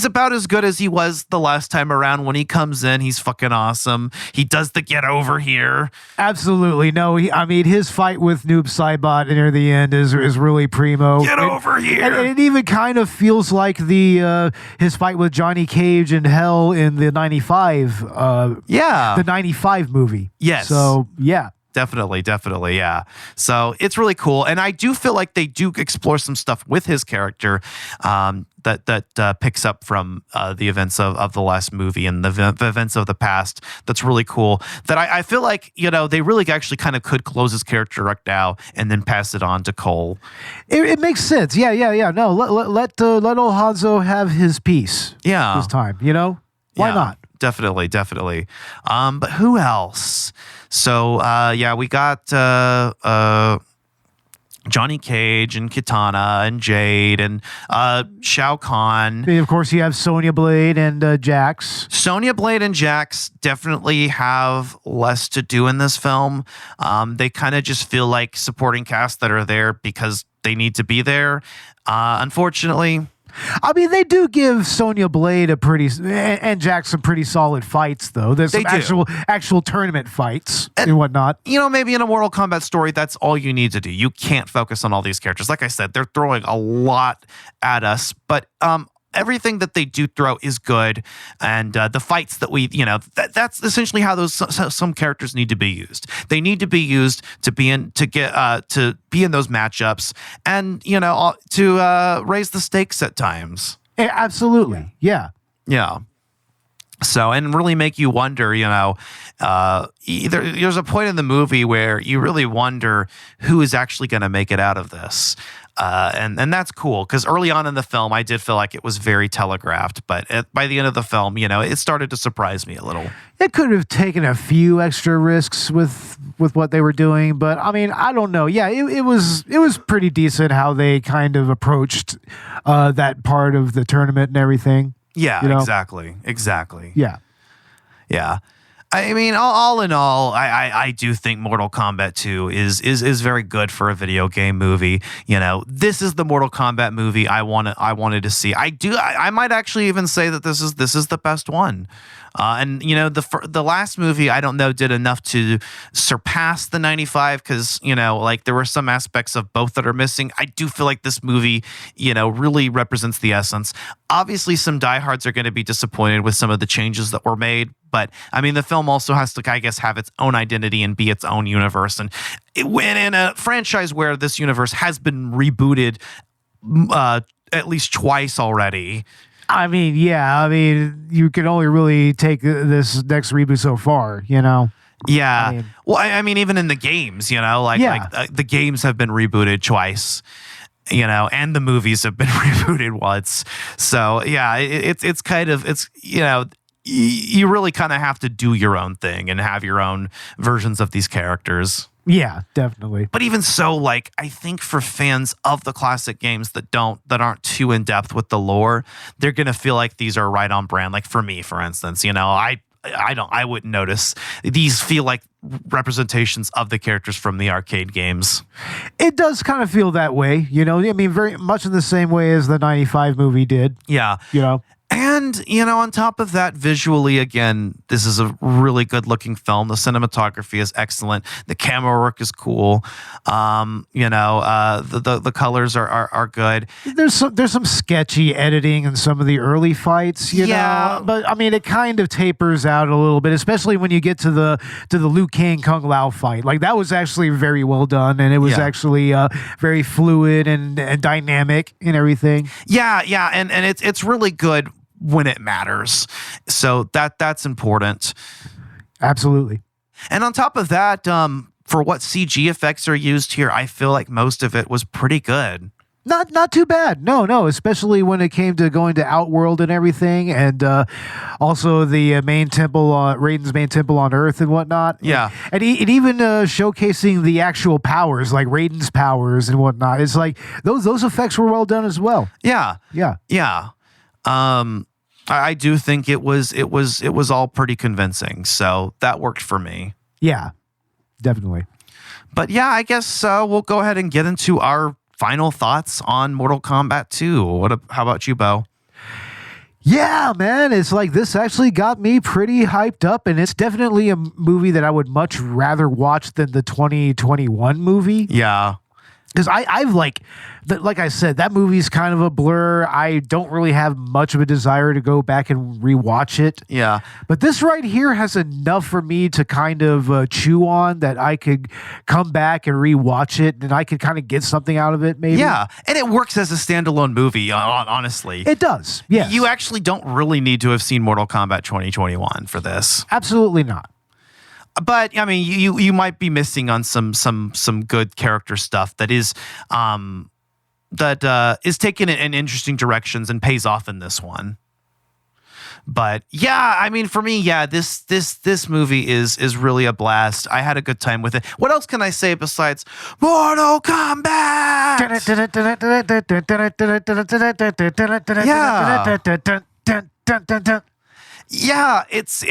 about as good as he was the last time around. When he comes in, he's fucking awesome. He does the get over here. Absolutely. No, his fight with Noob Saibot near the end is really primo. Get over here. And it even kind of feels like his fight with Johnny Cage in Hell in the 95. The 95 movie. Yes. So, yeah. Definitely, yeah. So it's really cool, and I do feel like they do explore some stuff with his character that picks up from the events of the last movie and the events of the past. That's really cool. That I feel like they really actually kind of could close his character right now and then pass it on to Cole. It makes sense. Yeah. No, let old Hanzo have his piece. Yeah, his time. Why not? Definitely. But who else? So, we got Johnny Cage and Kitana and Jade and Shao Kahn. And of course, you have Sonya Blade and Jax. Sonya Blade and Jax definitely have less to do in this film. They kind of just feel like supporting cast that are there because they need to be there. Unfortunately. They do give Sonya Blade and Jax some pretty solid fights, though. There's some actual tournament fights and whatnot. Maybe in a Mortal Kombat story, that's all you need to do. You can't focus on all these characters. Like I said, they're throwing a lot at us, but everything that they do throw is good, and the fights that we, that's essentially how some characters need to be used. They need to be used to be in those matchups, and to raise the stakes at times. Absolutely, yeah. So, and really make you wonder, there's a point in the movie where you really wonder who is actually going to make it out of this. And that's cool, because early on in the film, I did feel like it was very telegraphed, but by the end of the film, it started to surprise me a little. It could have taken a few extra risks with what they were doing, but I don't know. Yeah, it was pretty decent how they kind of approached that part of the tournament and everything. Yeah, exactly. Yeah. All in all, I do think Mortal Kombat 2 is very good for a video game movie. This is the Mortal Kombat movie I wanted to see. I might actually even say that this is the best one. And the last movie, I don't know, did enough to surpass the 95 because there were some aspects of both that are missing. I do feel like this movie really represents the essence. Obviously, some diehards are going to be disappointed with some of the changes that were made, but the film also has to, I guess, have its own identity and be its own universe. And when in a franchise where this universe has been rebooted at least twice already. You can only really take this next reboot so far, Yeah. Even in the games, the games have been rebooted twice, and the movies have been rebooted once. So, yeah, it's kind of, you really kind of have to do your own thing and have your own versions of these characters. Yeah, definitely. But even so, I think for fans of the classic games that aren't too in depth with the lore, they're gonna feel like these are right on brand. Like for me, for instance, I wouldn't notice. These feel like representations of the characters from the arcade games. It does kind of feel that way, very much in the same way as the 95 movie did. Yeah. And, on top of that, visually, again, this is a really good looking film. The cinematography is excellent. The camera work is cool. The colors are good. There's some sketchy editing in some of the early fights, you know. But it kind of tapers out a little bit, especially when you get to the Liu Kang Kung Lao fight. That was actually very well done, and it was actually very fluid and dynamic and everything. Yeah, and it's really good when it matters. So that's important. Absolutely. And on top of that, for what CG effects are used here, I feel like most of it was pretty good. Not too bad. No, especially when it came to going to Outworld and everything, and also the main temple, Raiden's main temple on Earth and whatnot. Yeah. And even showcasing the actual powers, like Raiden's powers and whatnot. It's like those effects were well done as well. Yeah. I do think it was all pretty convincing, so that worked for me. Yeah, definitely. But yeah, I guess we'll go ahead and get into our final thoughts on Mortal Kombat 2. How about you, Bo? Yeah, man, it's like this actually got me pretty hyped up, and it's definitely a movie that I would much rather watch than the 2021 movie. Yeah. Because I've like I said, that movie's kind of a blur. I don't really have much of a desire to go back and rewatch it. Yeah. But this right here has enough for me to kind of chew on that I could come back and rewatch it and I could kind of get something out of it maybe. Yeah. And it works as a standalone movie, honestly. It does. Yes. You actually don't really need to have seen Mortal Kombat 2021 for this. Absolutely not. But I mean, you might be missing on some good character stuff that is taken in interesting directions and pays off in this one. But yeah, I mean, for me, yeah, this movie is really a blast. I had a good time with it. What else can I say besides Mortal Kombat? Yeah. Yeah, it's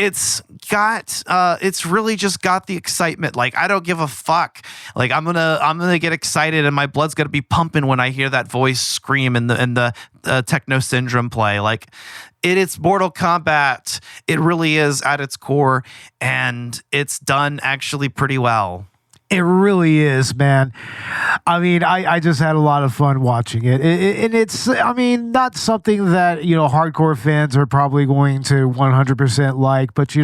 really just got the excitement. Like, I don't give a fuck. Like, I'm gonna get excited and my blood's gonna be pumping when I hear that voice scream and the Techno Syndrome play. Like, it's Mortal Kombat. It really is at its core, and it's done actually pretty well. It really is, man. I mean, I just had a lot of fun watching it. And it's, I mean, not something that, hardcore fans are probably going to 100% like, but,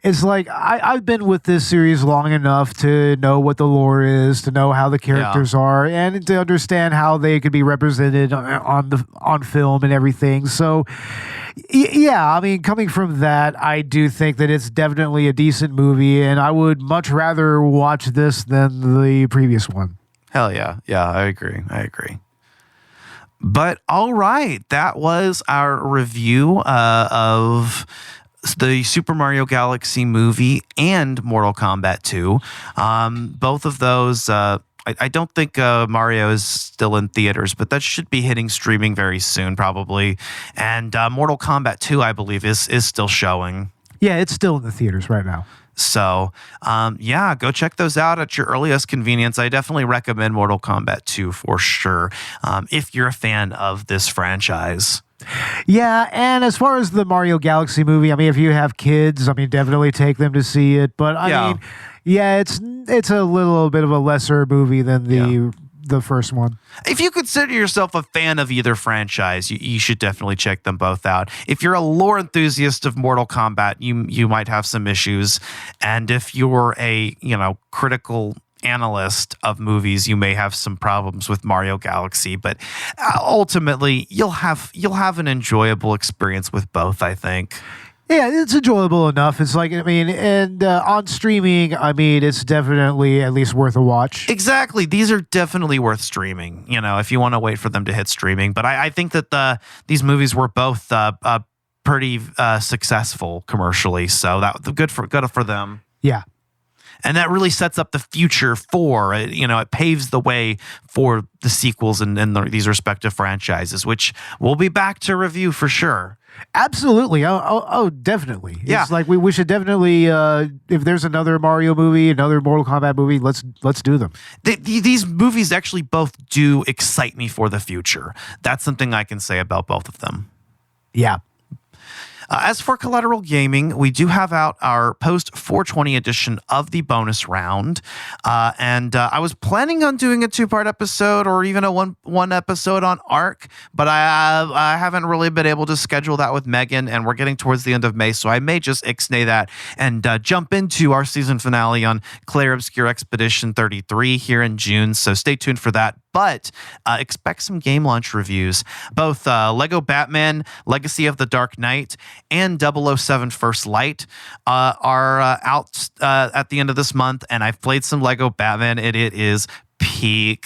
it's like I've been with this series long enough to know what the lore is, to know how the characters are, and to understand how they could be represented on film and everything. So, yeah, I mean, coming from that, I do think that it's definitely a decent movie, and I would much rather watch this than the previous one. Hell yeah. Yeah, I agree. But all right, that was our review of the Super Mario Galaxy movie and Mortal Kombat 2. Both of those, I don't think Mario is still in theaters, but that should be hitting streaming very soon, probably. And Mortal Kombat 2, I believe, is still showing. Yeah, it's still in the theaters right now. So, yeah, go check those out at your earliest convenience. I definitely recommend Mortal Kombat 2 for sure, if you're a fan of this franchise. Yeah, and as far as the Mario Galaxy movie, I mean, if you have kids, I mean, definitely take them to see it. But I mean, yeah, it's a little bit of a lesser movie than the first one. If you consider yourself a fan of either franchise, you should definitely check them both out. If you're a lore enthusiast of Mortal Kombat, you might have some issues, and if you're a critical analyst of movies, you may have some problems with Mario Galaxy, but ultimately you'll have an enjoyable experience with both, I think. Yeah, it's enjoyable enough. It's like, I mean, and on streaming, I mean, it's definitely at least worth a watch. Exactly. These are definitely worth streaming, if you want to wait for them to hit streaming. But I think that these movies were both pretty successful commercially, so that good for them. Yeah. And that really sets up the future for, it paves the way for the sequels in these respective franchises, which we'll be back to review for sure. Absolutely. Oh, definitely. Yeah. It's like we should definitely, if there's another Mario movie, another Mortal Kombat movie, let's do them. These movies actually both do excite me for the future. That's something I can say about both of them. Yeah. As for Collateral Gaming, we do have out our post 420 edition of the bonus round. And I was planning on doing a 2-part episode or even a one episode on Ark, but I haven't really been able to schedule that with Megan, and we're getting towards the end of May, so I may just ixnay that and jump into our season finale on Clair Obscure Expedition 33 here in June, so stay tuned for that. But expect some game launch reviews. Both Lego Batman, Legacy of the Dark Knight, and 007 First Light are out at the end of this month, and I've played some Lego Batman, and it is peak.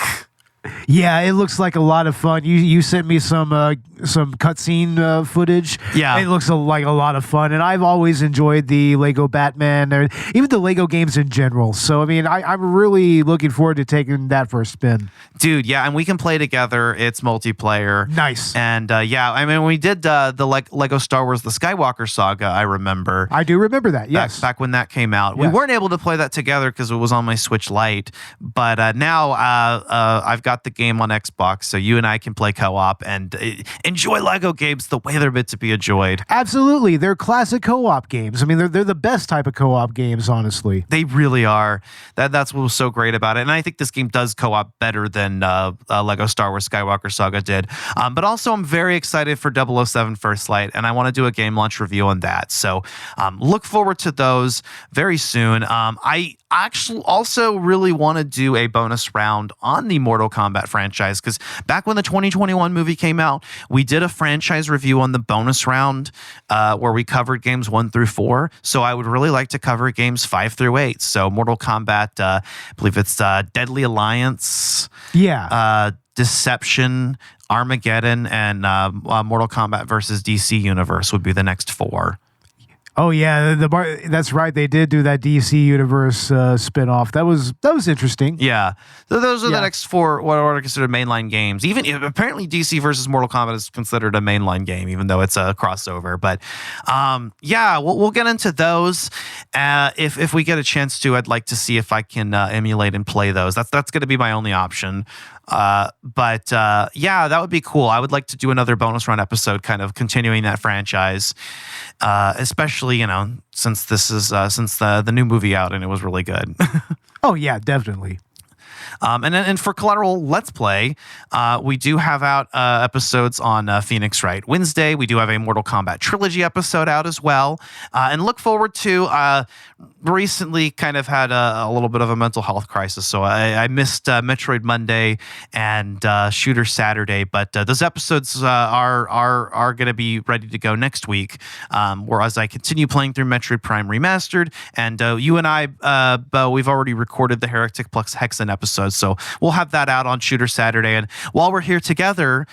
Yeah, it looks like a lot of fun. You sent me some cutscene footage. Yeah. It looks like a lot of fun, and I've always enjoyed the Lego Batman, or even the Lego games in general. So, I mean, I'm really looking forward to taking that for a spin. Dude, yeah, and we can play together. It's multiplayer. Nice. And yeah, I mean, we did the Lego Star Wars The Skywalker Saga, I remember. I do remember that, yes. Back when that came out. We Yes. weren't able to play that together because it was on my Switch Lite, but now I've got the game on Xbox, so you and I can play co-op and enjoy Lego games the way they're meant to be enjoyed. Absolutely. They're classic co-op games. I mean, they're the best type of co-op games, honestly. They really are. That's what was so great about it. And I think this game does co-op better than Lego Star Wars Skywalker Saga did. But also, I'm very excited for 007 First Light, and I want to do a game launch review on that. So look forward to those very soon. I actually also really want to do a bonus round on the Mortal Kombat franchise, because back when the 2021 movie came out, we did a franchise review on the bonus round where we covered games 1 through 4. So I would really like to cover games 5 through 8. So Mortal Kombat, I believe it's Deadly Alliance, Deception, Armageddon, and Mortal Kombat versus DC Universe would be the next 4. Oh yeah, that's right. They did do that DC Universe spin-off. That was interesting. Yeah, so those are the next 4 what are considered mainline games. Even apparently DC versus Mortal Kombat is considered a mainline game, even though it's a crossover. But yeah, we'll get into those if we get a chance to. I'd like to see if I can emulate and play those. That's going to be my only option. But yeah, that would be cool. I would like to do another bonus run episode, kind of continuing that franchise, especially since this is since the new movie out and it was really good. Oh yeah, definitely. And for Collateral Let's Play, we do have out episodes on Phoenix Wright Wednesday. We do have a Mortal Kombat Trilogy episode out as well. And look forward to recently kind of had a little bit of a mental health crisis. So I missed Metroid Monday and Shooter Saturday. But those episodes are going to be ready to go next week. Whereas I continue playing through Metroid Prime Remastered. And you and I, Bo, we've already recorded the Heretic Plus Hexen episode. So we'll have that out on Shooter Saturday. And while we're here together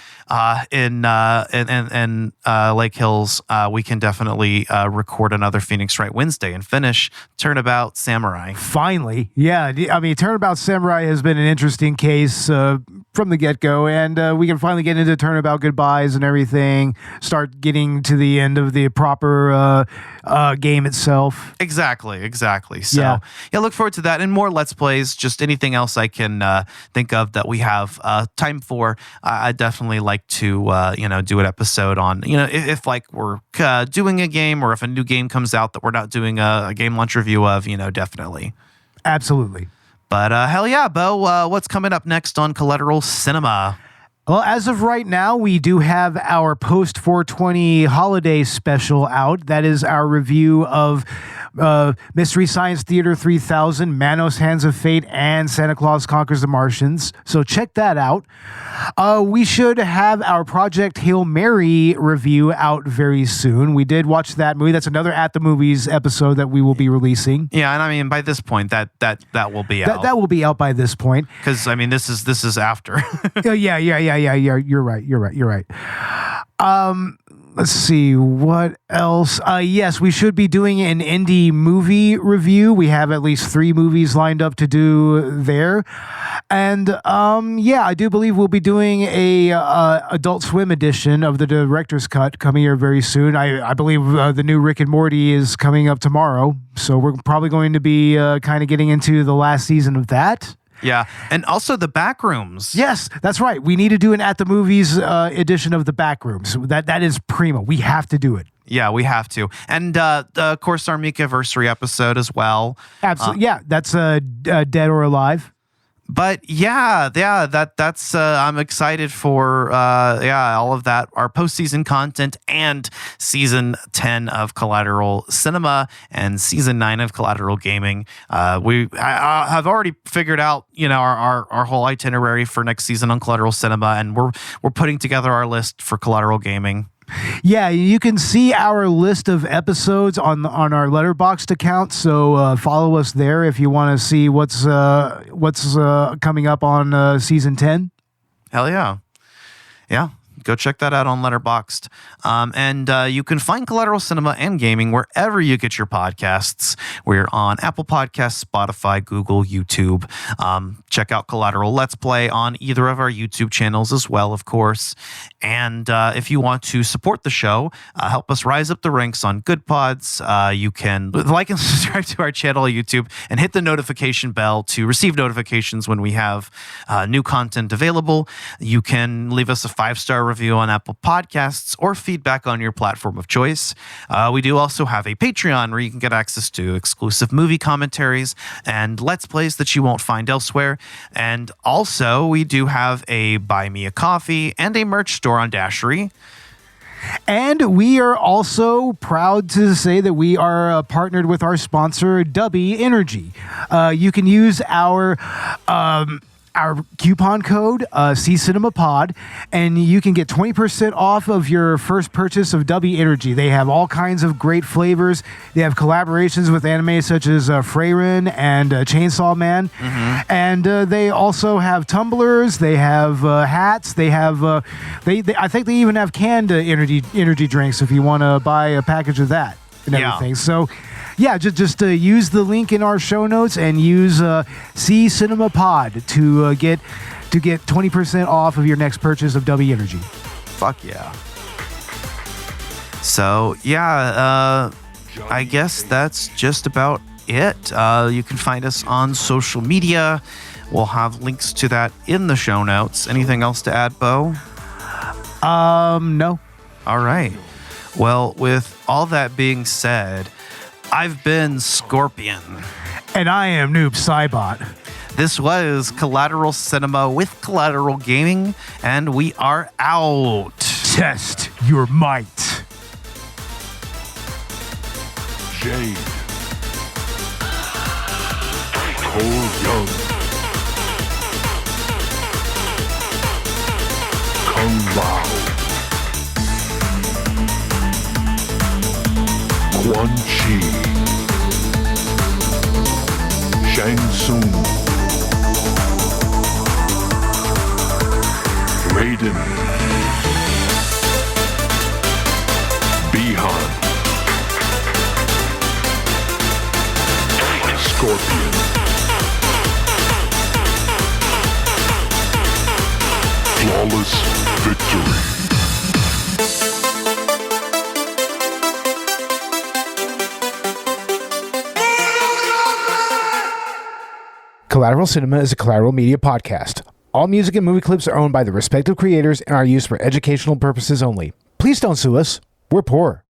in Lake Hills, we can definitely record another Phoenix Wright Wednesday and finish Turnabout Samurai. Finally. Yeah. I mean, Turnabout Samurai has been an interesting case from the get-go, and we can finally get into Turnabout Goodbyes and everything, start getting to the end of the proper game itself. Exactly. So yeah, look forward to that and more Let's Plays, just anything else I can think of that we have time for. I'd definitely like to do an episode on, if like we're doing a game or if a new game comes out that we're not doing a game launch review of, definitely. Absolutely. But hell yeah, Bo, what's coming up next on Collateral Cinema? Well, as of right now, we do have our post 420 holiday special out. That is our review of Mystery Science Theater 3000, Manos Hands of Fate, and Santa Claus Conquers the Martians. So check that out. We should have our Project Hail Mary review out very soon. We did watch that movie. That's another At the Movies episode that we will be releasing. Yeah, and I mean, by this point, that will be out. That will be out by this point. Because, I mean, this is after. Yeah. You're right. Let's see what else. Yes, we should be doing an indie movie review. We have at least 3 movies lined up to do there, and I do believe we'll be doing a Adult Swim edition of the director's cut coming here very soon. I believe the new Rick and Morty is coming up tomorrow, so we're probably going to be kind of getting into the last season of that. Yeah, and also the Backrooms. Yes, that's right. We need to do an At the Movies edition of the Backrooms. That is primo. We have to do it. Yeah, we have to. And, of course, our Meek-iversary episode as well. Absolutely. That's Dead or Alive. But that's I'm excited for all of that, our postseason content and season 10 of Collateral Cinema and season 9 of Collateral Gaming. I have already figured out our whole itinerary for next season on Collateral Cinema, and we're putting together our list for Collateral Gaming. Yeah, you can see our list of episodes on our Letterboxd account. So follow us there if you want to see what's coming up on season 10. Hell yeah. Yeah. Go check that out on Letterboxd. And you can find Collateral Cinema and Gaming wherever you get your podcasts. We're on Apple Podcasts, Spotify, Google, YouTube. Check out Collateral Let's Play on either of our YouTube channels as well, of course. And if you want to support the show, help us rise up the ranks on Good Pods, you can like and subscribe to our channel on YouTube and hit the notification bell to receive notifications when we have new content available. You can leave us a 5-star review on Apple Podcasts or feedback on your platform of choice. We do also have a Patreon where you can get access to exclusive movie commentaries and Let's Plays that you won't find elsewhere. And also, we do have a Buy Me a Coffee and a merch store on Dashery. And we are also proud to say that we are partnered with our sponsor, Dubby Energy. You can use our coupon code, CCinemaPod, and you can get 20% off of your first purchase of Dubby Energy. They have all kinds of great flavors. They have collaborations with anime such as Freyren and Chainsaw Man. Mm-hmm. And they also have tumblers. They have hats. They have, I think they even have canned energy drinks if you want to buy a package of that and everything. So, yeah, just use the link in our show notes and use C Cinema Pod to get 20% off of your next purchase of W Energy. Fuck yeah. So yeah, I guess that's just about it. You can find us on social media. We'll have links to that in the show notes. Anything else to add, Bo? No. All right. Well, with all that being said, I've been Scorpion. And I am Noob Saibot. This was Collateral Cinema with Collateral Gaming, and we are out. Test your might. Jade. Cole Young. Kung Lao. Quan Chi, Shang Tsung, Raiden, Bihan, Scorpion, flawless victory. Collateral Cinema is a Collateral Media podcast. All music and movie clips are owned by the respective creators and are used for educational purposes only. Please don't sue us. We're poor.